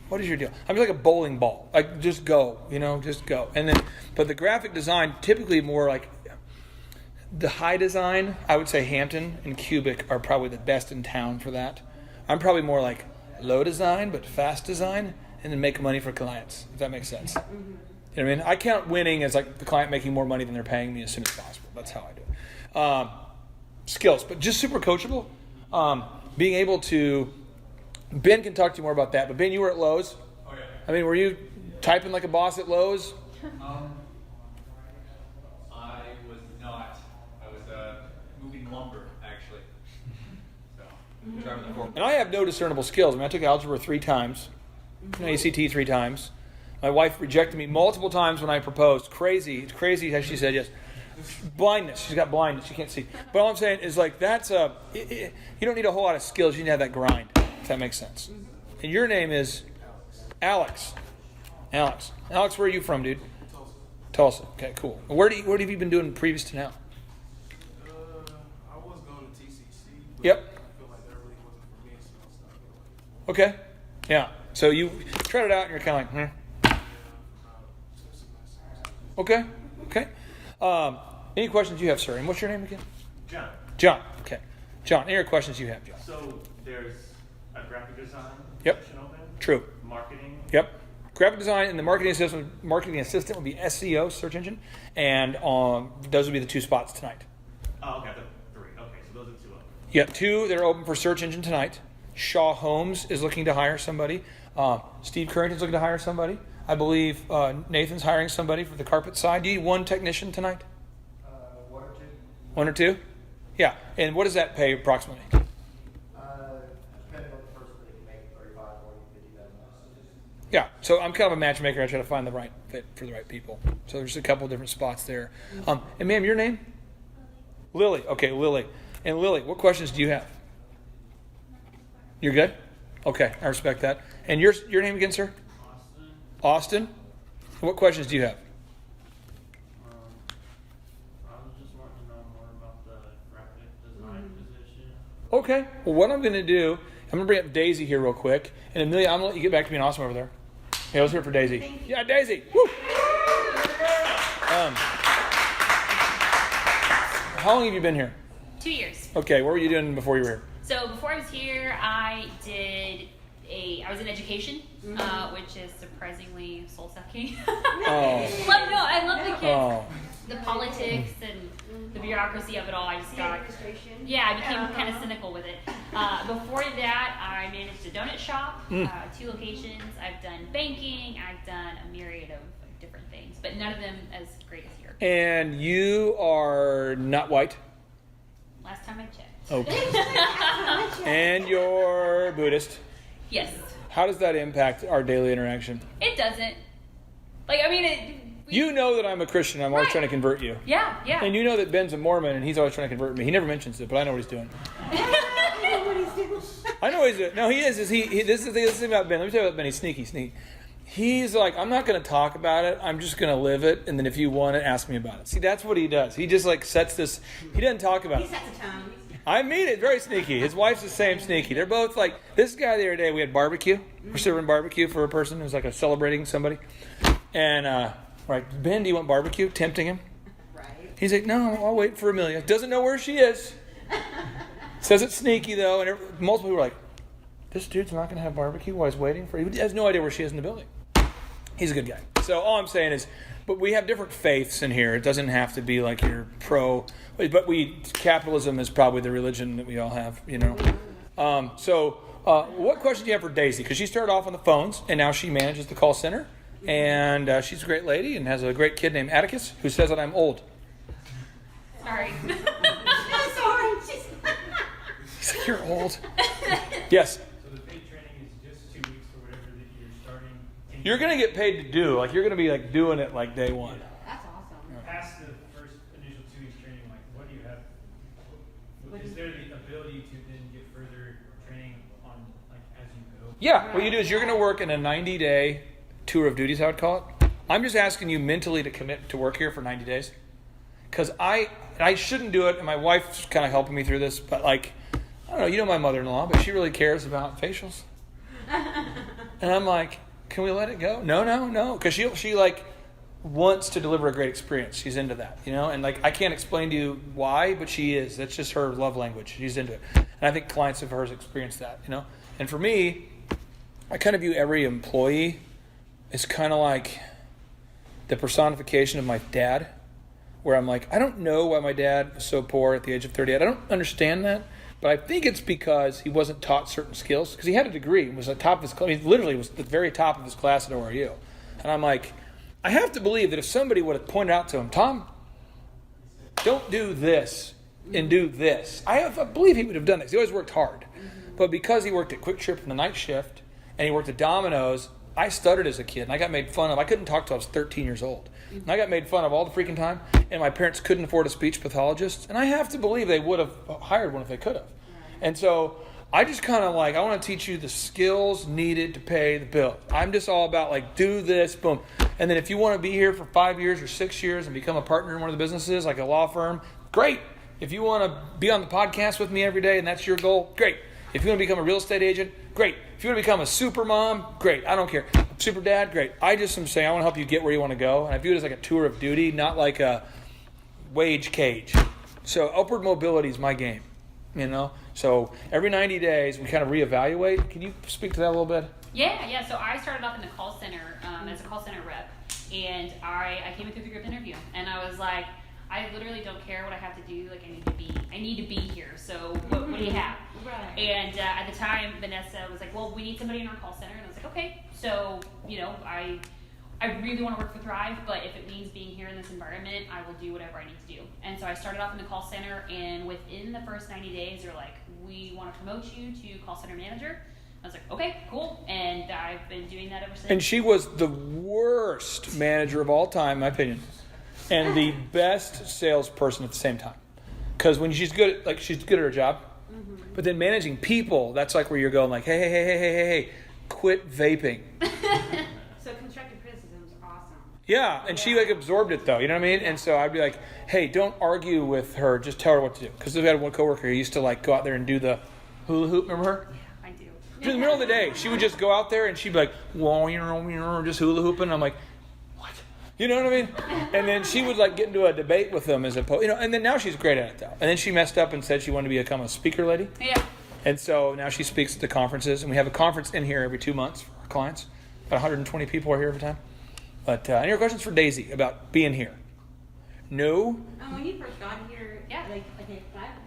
what is your deal? I'm like a bowling ball. Like, just go, just go. And then, but the graphic design, typically more like the high design, I would say Hampton and Cubic are probably the best in town for that. I'm probably more like low design, but fast design, and then make money for clients, if that makes sense. You know what I mean? I count winning as like the client making more money than they're paying me as soon as possible. That's how I do it. Skills, but just super coachable. Being able to, Ben can talk to you more about that, but Ben, you were at Lowe's. Oh, yeah. I mean, were you typing like a boss at Lowe's? I was not. I was moving lumber, actually. So, driving the forklift. And I have no discernible skills. I mean, I took algebra 3 times, ACT 3 times. My wife rejected me multiple times when I proposed. Crazy. It's crazy how she said yes. Blindness. She's got blindness. She can't see. But all I'm saying is like that's you don't need a whole lot of skills. You need to have that grind, if that makes sense. And your name is Alex. Alex, where are you from, dude? Tulsa. Okay, cool. What have you been doing previous to now? I was going to TCC. But Yep. I feel like that really wasn't for me, so I stopped going. Okay. Yeah. So you tried it out and you're kind of like, Okay. Any questions you have, sir? And what's your name again? John. John. Okay. John, any other questions you have, John? So there's a graphic design Yep. section open. True. Marketing. Yep. Graphic design and the marketing assistant will be SEO, search engine, and those will be the 2 spots tonight. Oh, okay. The 3. Okay, so those are 2 open. You have 2 that are open for search engine tonight. Shaw Homes is looking to hire somebody. Steve Currington's looking to hire somebody. I believe Nathan's hiring somebody for the carpet side. Do you need 1 technician tonight? 1 or 2. 1 or 2? Yeah. And what does that pay approximately? Depending on the person, they can make 35, 40, 50,000. Yeah. So I'm kind of a matchmaker. I try to find the right fit for the right people. So there's a couple of different spots there. And ma'am, your name? Lily. Okay, Lily. And Lily, what questions do you have? You're good? Okay, I respect that. And your name again, sir? Austin. What questions do you have? I was just wanting to know more about the graphic design position. Okay. Well, what I'm going to do, I'm going to bring up Daisy here real quick. And Amelia, I'm going to let you get back to being awesome over there. Yeah, let's hear it for Daisy. Yeah, Daisy. Woo! How long have you been here? 2 years. Okay, what were you doing before you were here? So before I was here, I was in education, which is surprisingly soul-sucking. I love the kids. The politics and the bureaucracy of it all. I became kind of cynical with it. Before that, I managed a donut shop, 2 locations. I've done banking. I've done a myriad of different things, but none of them as great as here. And you are not white? Last time I checked. Okay. And you're Buddhist? Yes. How does that impact our daily interaction? It doesn't. You know that I'm a Christian. I'm always trying to convert you. Yeah. And you know that Ben's a Mormon, and he's always trying to convert me. He never mentions it, but I know what he's doing. I know what he's doing. No, he is. This is the thing about Ben. Let me tell you about Ben. He's sneaky. He's like, I'm not going to talk about it. I'm just going to live it, and then if you want it, ask me about it. See, that's what he does. He just sets this. He doesn't talk about it. He sets a tone. I mean it. Very sneaky. His wife's the same sneaky. They're both like, this guy the other day, we had barbecue. We're serving barbecue for a person who's like celebrating somebody. And Ben, do you want barbecue? Tempting him. Right. He's like, no, I'll wait for Amelia. Doesn't know where she is. Says it's sneaky though. And multiple people were like, this dude's not going to have barbecue while he's waiting for you. He has no idea where she is in the building. He's a good guy. So all I'm saying is, but we have different faiths in here. It doesn't have to be like you're pro, but capitalism is probably the religion that we all have, you know. What question do you have for Daisy? Because she started off on the phones, and now she manages the call center. And she's a great lady and has a great kid named Atticus who says that I'm old. Sorry. Sorry. He's like, you're old. Yes. So the paid training is just 2 weeks or whatever that you're starting. You're going to get paid to do. Like, you're going to be like doing it like day one. That's awesome. Past the first initial 2 weeks training, like what do you have? Is there the ability to then get further training on like as you go? Yeah. What you do is you're going to work in a 90-day tour of duties, I would call it. I'm just asking you mentally to commit to work here for 90 days. Because I shouldn't do it, and my wife's kind of helping me through this, but like, I don't know, you know my mother-in-law, but she really cares about facials. And I'm like, can we let it go? No. Because she like wants to deliver a great experience. She's into that, you know? And like, I can't explain to you why, but she is. That's just her love language. She's into it. And I think clients of hers experience that, you know? And for me, I kind of view every employee as kind of like the personification of my dad, where I'm like, I don't know why my dad was so poor at the age of 38. I don't understand that. But I think it's because he wasn't taught certain skills. Because he had a degree. He was at the top of his class. He literally was at the very top of his class at ORU. And I'm like, I have to believe that if somebody would have pointed out to him, Tom, don't do this and do this. I believe he would have done this. He always worked hard. But because he worked at Quick Trip in the night shift and he worked at Domino's, I stuttered as a kid. And I got made fun of. I couldn't talk till I was 13 years old. And I got made fun of all the freaking time. And my parents couldn't afford a speech pathologist. And I have to believe they would have hired one if they could have. And so I just kind of like, I want to teach you the skills needed to pay the bill. I'm just all about like, do this, boom. And then if you want to be here for 5 years or 6 years and become a partner in one of the businesses, like a law firm, great. If you want to be on the podcast with me every day and that's your goal, great. If you want to become a real estate agent, great. If you want to become a super mom, great. I don't care. Super dad, great. I just am saying I want to help you get where you want to go. And I view it as like a tour of duty, not like a wage cage. So upward mobility is my game, you know? So every 90 days, we kind of reevaluate. Can you speak to that a little bit? Yeah. So I started off in the call center as a call center rep, and I came in through the group interview, and I was like, I literally don't care what I have to do. Like I need to be here. So what do you have? Right. And at the time, Vanessa was like, well, we need somebody in our call center, and I was like, okay. So I really want to work for Thrive, but if it means being here in this environment, I will do whatever I need to do. And so I started off in the call center, and within the first 90 days, they're like, we want to promote you to call center manager. I was like, okay, cool. And I've been doing that ever since. And she was the worst manager of all time, in my opinion, and the best salesperson at the same time. Because when she's good at her job, but then managing people, that's like where you're going like, hey, quit vaping. So constructive criticism is awesome. Yeah, and she like absorbed it though, you know what I mean? And so I'd be like, hey, don't argue with her, just tell her what to do. Because we had one coworker who used to like go out there and do the hula hoop, remember her? Yeah, I do. In the middle of the day, she would just go out there and she'd be like, well, just hula hooping. I'm like, what? You know what I mean? And then she would like get into a debate with them as opposed, and then now she's great at it though. And then she messed up and said she wanted to become a speaker lady. Yeah. And so now she speaks at the conferences, and we have a conference in here every 2 months for our clients. About 120 people are here every time. But any other questions for Daisy about being here? No? When you first got here, yeah. like, okay,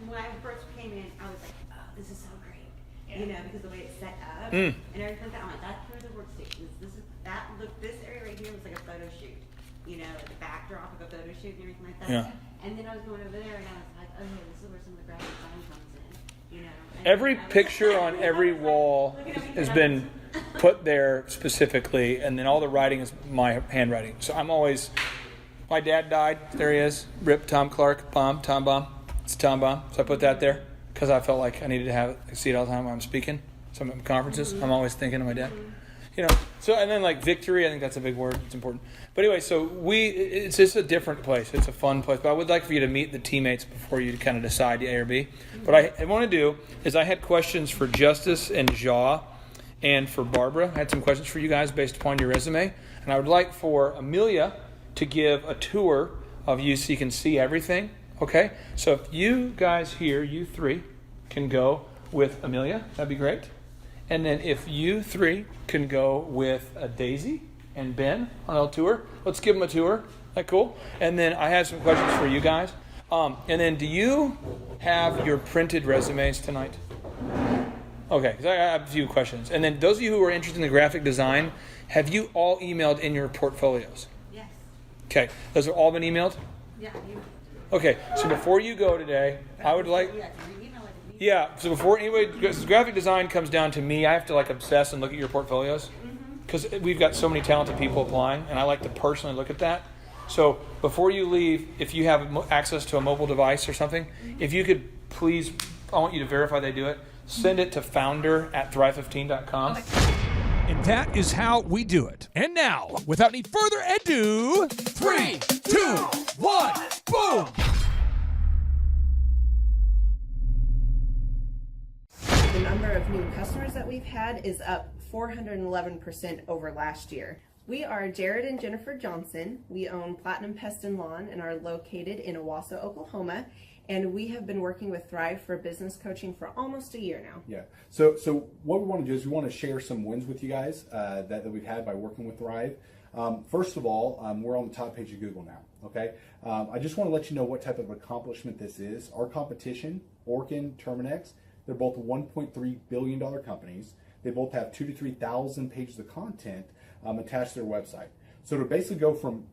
when I first came in, I was like, oh, this is so great. Yeah. Because the way it's set up and everything like that. I'm like, that's where the workstations. This area right here was like a photo shoot. Like the backdrop of a photo shoot and everything like that. Yeah. And then I was going over there and I was like, okay, this is where some of the graphic design comes in. Every picture on every wall has been put there specifically, and then all the writing is my handwriting. So I'm always, my dad died, there he is, RIP Tom Clark, Tom Bomb. It's Tom Bomb. So I put that there because I felt like I needed to have it. I see it all the time when I'm speaking. So I'm at conferences, I'm always thinking of my dad. So and then like victory, I think that's a big word. It's important. But anyway, so it's just a different place. It's a fun place. But I would like for you to meet the teammates before you kind of decide A or B. What I want to do is I had questions for Justice and Ja and for Barbara. I had some questions for you guys based upon your resume. And I would like for Amelia to give a tour of you so you can see everything. Okay? So if you guys here, you three, can go with Amelia, that'd be great. And then if you three can go with Daisy and Ben on a tour, let's give them a tour. That cool? And then I have some questions for you guys. And then do you have your printed resumes tonight? Okay, because I have a few questions. And then those of you who are interested in the graphic design, have you all emailed in your portfolios? Yes. Okay, those have all been emailed? Yeah. Okay, so before you go today, I would like... Yeah, so before anybody, because graphic design comes down to me, I have to like obsess and look at your portfolios because we've got so many talented people applying, and I like to personally look at that. So before you leave, if you have access to a mobile device or something, if you could please, I want you to verify they do it, send it to founder@thrive15.com. And that is how we do it. And now, without any further ado, 3, 2, 1, boom! The number of new customers that we've had is up 411% over last year. We are Jared and Jennifer Johnson. We own Platinum Pest and Lawn and are located in Owasso, Oklahoma. And we have been working with Thrive for business coaching for almost a year now. Yeah. So what we want to do is we want to share some wins with you guys that we've had by working with Thrive. First of all, we're on the top page of Google now. Okay. I just want to let you know what type of accomplishment this is. Our competition, Orkin, Terminex, they're both $1.3 billion companies. They both have 2,000 to 3,000 pages of content attached to their website. So to basically go from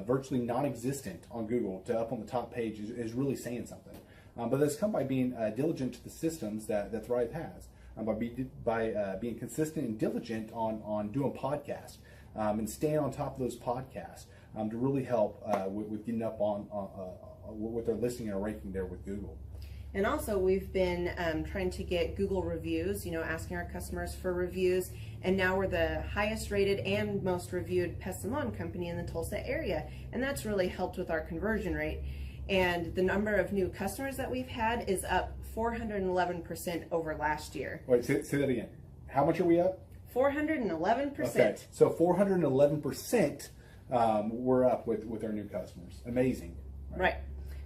virtually non-existent on Google to up on the top page is really saying something. But that's come by being diligent to the systems that Thrive has, by being consistent and diligent on doing podcasts and staying on top of those podcasts to really help with getting up on with their listing and ranking there with Google. And also we've been trying to get Google reviews, asking our customers for reviews. And now we're the highest rated and most reviewed pest and lawn company in the Tulsa area. And that's really helped with our conversion rate. And the number of new customers that we've had is up 411% over last year. Wait, say that again. How much are we up? 411%. Okay, so 411% we're up with our new customers. Amazing. Right.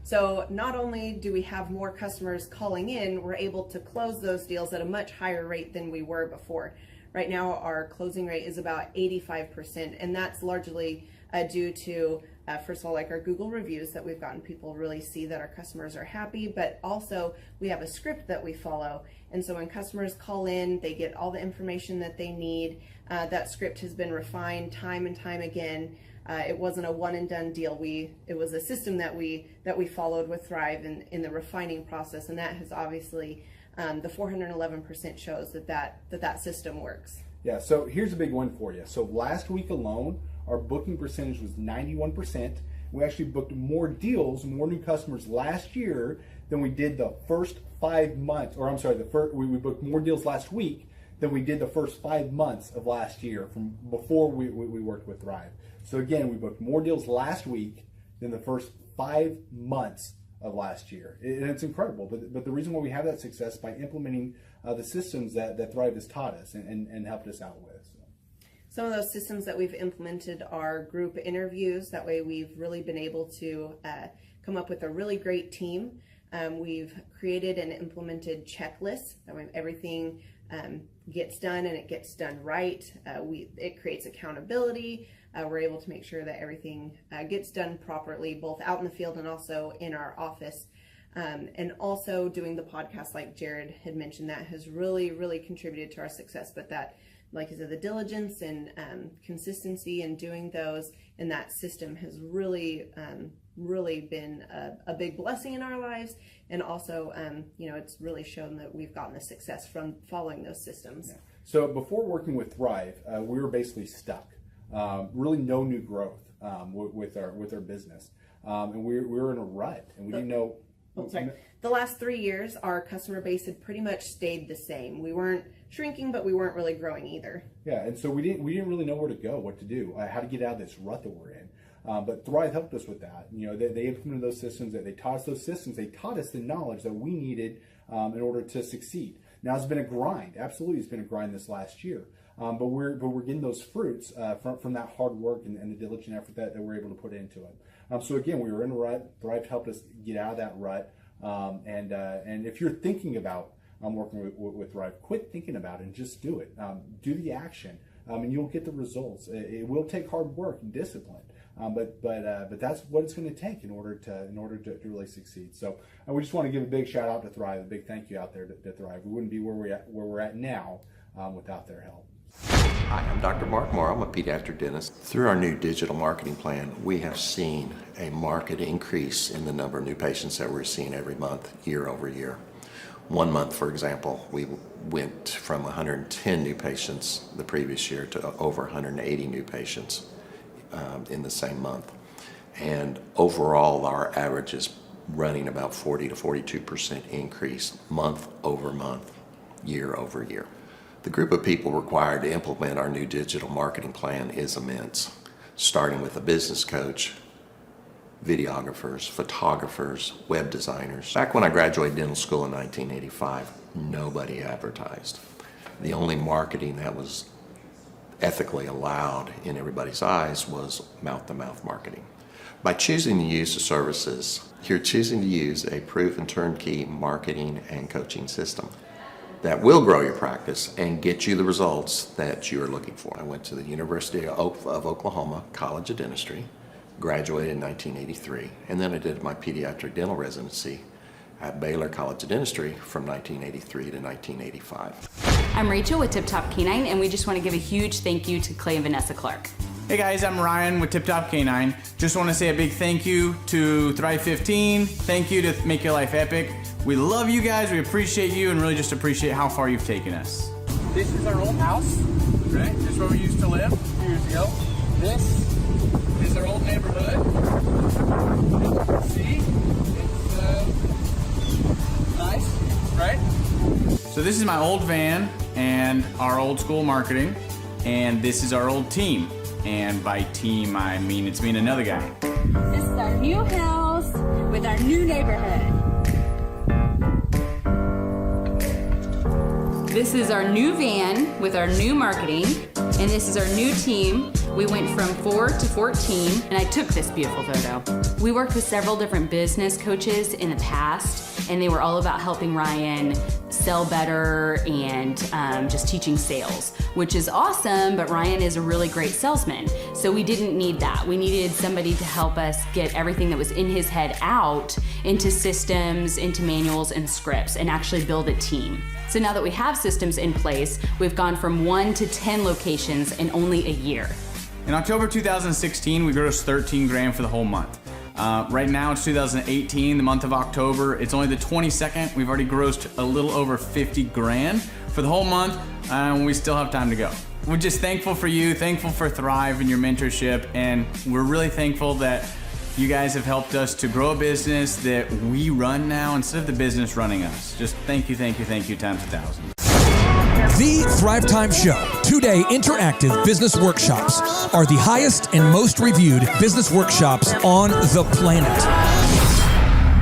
So not only do we have more customers calling in, we're able to close those deals at a much higher rate than we were before. Right now, our closing rate is about 85%, and that's largely due to, first of all, like our Google reviews that we've gotten people really see that our customers are happy, but also we have a script that we follow. And so when customers call in, they get all the information that they need. That script has been refined time and time again. It wasn't a one and done deal. It was a system that we followed with Thrive in the refining process, and that has obviously the 411% shows that system works. Yeah, so here's a big one for you. So last week alone, our booking percentage was 91%. We actually booked more deals, more new customers last year than we did the first 5 months, or I'm sorry, we booked more deals last week than we did the first 5 months of last year from before we worked with Thrive. So again, we booked more deals last week than the first 5 months of last year. And it's incredible. But the reason why we have that success is by implementing the systems that Thrive has taught us and helped us out with. So. Some of those systems that we've implemented are group interviews. That way we've really been able to come up with a really great team. We've created and implemented checklists. That way everything gets done and it gets done right. It creates accountability. We're able to make sure that everything gets done properly, both out in the field and also in our office. And also doing the podcast, like Jared had mentioned, that has really, really contributed to our success. But that, like I said, the diligence and consistency in doing those and that system has really, really been a big blessing in our lives. And also, it's really shown that we've gotten the success from following those systems. Yeah. So before working with Thrive, we were basically stuck. Really no new growth with our business. And we were in a rut and we didn't know. The last 3 years, our customer base had pretty much stayed the same. We weren't shrinking, but we weren't really growing either. Yeah, and so we didn't really know where to go, what to do, how to get out of this rut that we're in. But Thrive helped us with that. They implemented those systems. They taught us those systems. They taught us the knowledge that we needed in order to succeed. Now it's been a grind. Absolutely, it's been a grind this last year. But we're getting those fruits from that hard work and the diligent effort that we're able to put into it. So again, we were in a rut. Thrive helped us get out of that rut. And if you're thinking about working with Thrive, quit thinking about it and just do it. Do the action, and you'll get the results. It will take hard work and discipline, but that's what it's going to take in order to really succeed. So we just want to give a big shout out to Thrive, a big thank you out there to Thrive. We wouldn't be where we're at now without their help. Hi, I'm Dr. Mark Moore. I'm a pediatric dentist. Through our new digital marketing plan, we have seen a marked increase in the number of new patients that we're seeing every month, year over year. 1 month, for example, we went from 110 new patients the previous year to over 180 new patients in the same month. And overall, our average is running about 40 to 42% increase month over month, year over year. The group of people required to implement our new digital marketing plan is immense, starting with a business coach, videographers, photographers, web designers. Back when I graduated dental school in 1985, nobody advertised. The only marketing that was ethically allowed in everybody's eyes was mouth-to-mouth marketing. By choosing to use the services, you're choosing to use a proven turnkey marketing and coaching system that will grow your practice and get you the results that you're looking for. I went to the University of Oklahoma College of Dentistry, graduated in 1983, and then I did my pediatric dental residency at Baylor College of Dentistry from 1983 to 1985. I'm Rachel with Tip Top Canine, and we just want to give a huge thank you to Clay and Vanessa Clark. Hey guys, I'm Ryan with Tip Top Canine. Just want to say a big thank you to Thrive 15. Thank you to Make Your Life Epic. We love you guys, we appreciate you, and really just appreciate how far you've taken us. This is our old house, right? This is where we used to live a few years ago. This is our old neighborhood. As you can see, it's nice, right? So this is my old van and our old school marketing, and this is our old team. And by team, I mean it's me and another guy. This is our new house with our new neighborhood. This is our new van with our new marketing, and this is our new team. We went from 4 to 14, and I took this beautiful photo. We worked with several different business coaches in the past, and they were all about helping Ryan sell better and just teaching sales, which is awesome, but Ryan is a really great salesman. So we didn't need that. We needed somebody to help us get everything that was in his head out into systems, into manuals and scripts, and actually build a team. So now that we have systems in place, we've gone from 1 to 10 locations in only a year. In October 2016, we grossed 13 grand for the whole month. Right now it's 2018, the month of October. It's only the 22nd. We've already grossed a little over 50 grand for the whole month, and we still have time to go. We're just thankful for you, thankful for Thrive and your mentorship, and we're really thankful that you guys have helped us to grow a business that we run now instead of the business running us. Just thank you times 1,000. The Thrivetime Show, 2-day interactive business workshops, are the highest and most reviewed business workshops on the planet.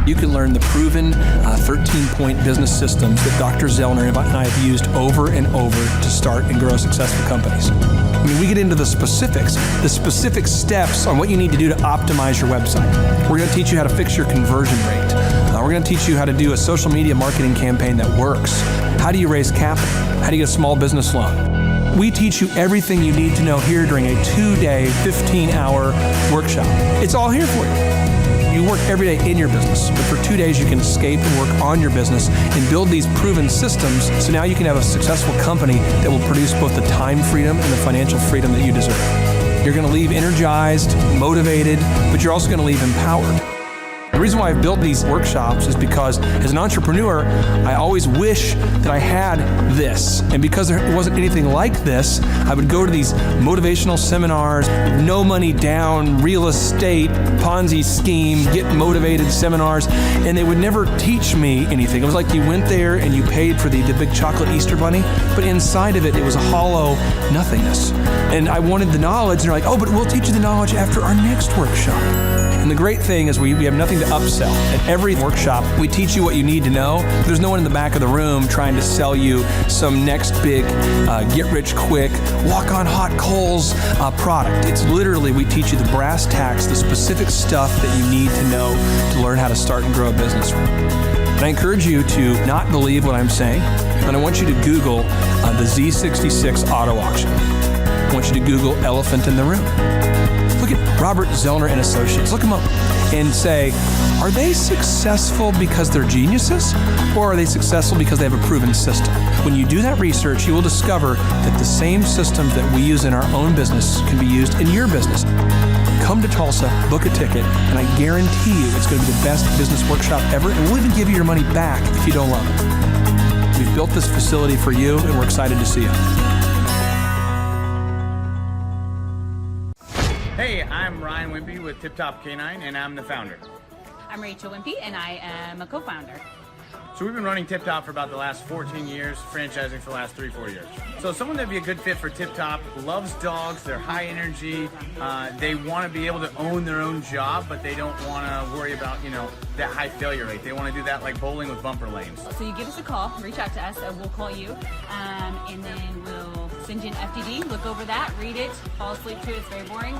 You can learn the proven 13-point business systems that Dr. Zellner and I have used over and over to start and grow successful companies. I mean, we get into the specific steps on what you need to do to optimize your website. We're going to teach you how to fix your conversion rate. We're going to teach you how to do a social media marketing campaign that works. How do you raise capital? How do you get a small business loan? We teach you everything you need to know here during a 2-day, 15-hour workshop. It's all here for you. You work every day in your business, but for 2 days you can escape and work on your business and build these proven systems so now you can have a successful company that will produce both the time freedom and the financial freedom that you deserve. You're going to leave energized, motivated, but you're also going to leave empowered. The reason why I've built these workshops is because as an entrepreneur, I always wish that I had this. And because there wasn't anything like this, I would go to these motivational seminars, no money down, real estate, Ponzi scheme, get motivated seminars, and they would never teach me anything. It was like you went there and you paid for the big chocolate Easter bunny, but inside of it, it was a hollow nothingness. And I wanted the knowledge, and they're like, oh, but we'll teach you the knowledge after our next workshop. And the great thing is we have nothing to upsell. At every workshop, we teach you what you need to know. There's no one in the back of the room trying to sell you some next big get-rich-quick, walk-on-hot coals product. It's literally, we teach you the brass tacks, the specific stuff that you need to know to learn how to start and grow a business. And I encourage you to not believe what I'm saying, and I want you to Google the Z66 auto auction. I want you to Google elephant in the room. Look at Robert Zellner and Associates. Look them up and say, are they successful because they're geniuses, or are they successful because they have a proven system? When you do that research, you will discover that the same systems that we use in our own business can be used in your business. Come to Tulsa, book a ticket, and I guarantee you it's going to be the best business workshop ever, and we'll even give you your money back if you don't love it. We've built this facility for you, and we're excited to see you. Hey, I'm Ryan Wimpy with Tip Top Canine, and I'm the founder. I'm Rachel Wimpy, and I am a co-founder. So we've been running Tip Top for about the last 14 years, franchising for the last 3-4 years. So someone that'd be a good fit for Tip Top loves dogs, they're high energy, they want to be able to own their own job, but they don't want to worry about, that high failure rate. They want to do that like bowling with bumper lanes. So you give us a call, reach out to us, and we'll call you, and then we'll send you an FDD, look over that, read it, fall asleep to it, it's very boring,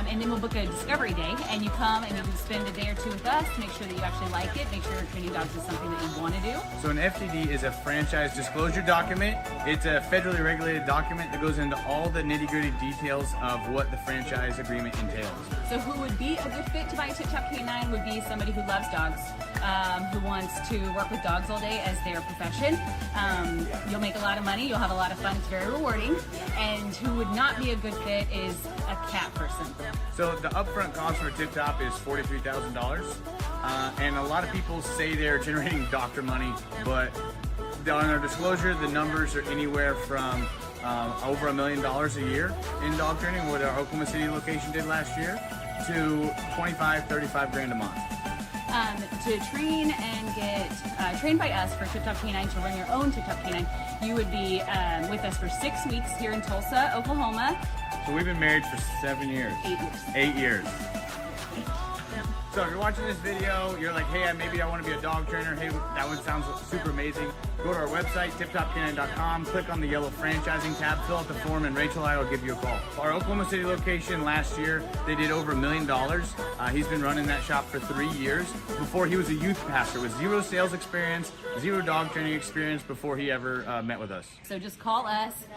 and then we'll book a discovery day, and you come and you can spend a day or two with us, make sure that you actually like it, make sure training dogs is something that you want to do. So an FDD is a franchise disclosure document. It's a federally regulated document that goes into all the nitty-gritty details of what the franchise agreement entails. So who would be a good fit to buy a Tip Top Canine would be somebody who loves dogs, who wants to work with dogs all day as their profession. You'll make a lot of money, you'll have a lot of fun, it's very rewarding. And who would not be a good fit is a cat person. So the upfront cost for Tip Top is $43,000. And a lot of people say they're generating doctor money, but on our disclosure, the numbers are anywhere from over $1 million a year in dog training, what our Oklahoma City location did last year, to 25, 35 grand a month. To train and get trained by us for Tip Top Canine, to run your own Tip Top Canine, you would be with us for 6 weeks here in Tulsa, Oklahoma. So we've been married for 7 years. 8 years. 8 years. So if you're watching this video, you're like, hey, maybe I want to be a dog trainer. Hey, that one sounds super amazing. Go to our website, tiptopcanine.com, click on the yellow franchising tab, fill out the form, and Rachel and I will give you a call. Our Oklahoma City location last year, they did over $1 million. He's been running that shop for 3 years. Before, he was a youth pastor with 0 sales experience, 0 dog training experience before he ever met with us. So just call us,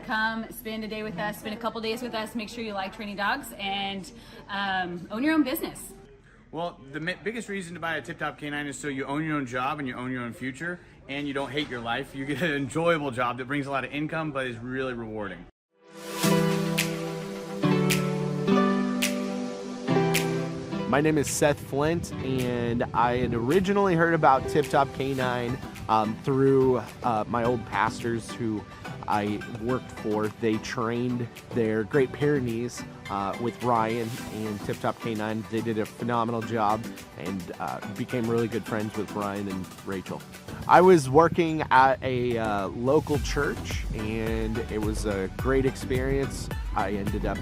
come spend a day with us, spend a couple days with us, make sure you like training dogs, and own your own business. Well, the biggest reason to buy a Tip Top Canine is so you own your own job and you own your own future, and you don't hate your life. You get an enjoyable job that brings a lot of income, but is really rewarding. My name is Seth Flint, and I had originally heard about Tip Top Canine through my old pastors who I worked for. They trained their Great Pyrenees with Ryan and Tip Top Canine. They did a phenomenal job and became really good friends with Ryan and Rachel. I was working at a local church, and it was a great experience. I ended up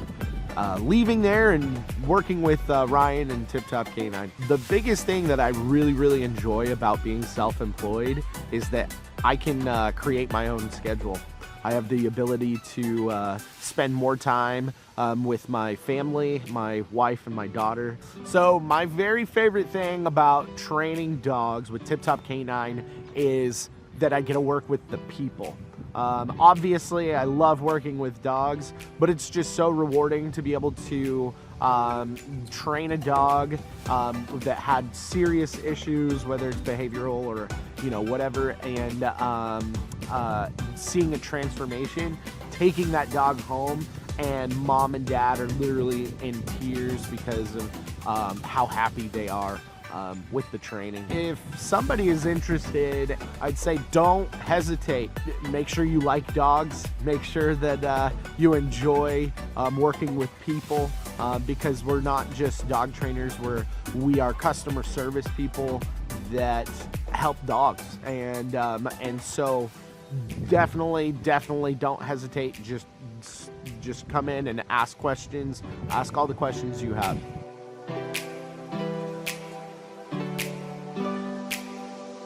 leaving there and working with Ryan and Tip Top Canine. The biggest thing that I really enjoy about being self-employed is that I can create my own schedule. I have the ability to spend more time with my family, my wife and my daughter. So my very favorite thing about training dogs with Tip Top Canine is that I get to work with the people. Obviously, I love working with dogs, but it's just so rewarding to be able to train a dog that had serious issues, whether it's behavioral or whatever, and seeing a transformation, taking that dog home, and mom and dad are literally in tears because of how happy they are with the training. If somebody is interested, I'd say don't hesitate. Make sure you like dogs. Make sure that you enjoy working with people, because we're not just dog trainers. We are customer service people that help dogs, and so definitely don't hesitate. Just come in and ask questions. Ask all the questions you have.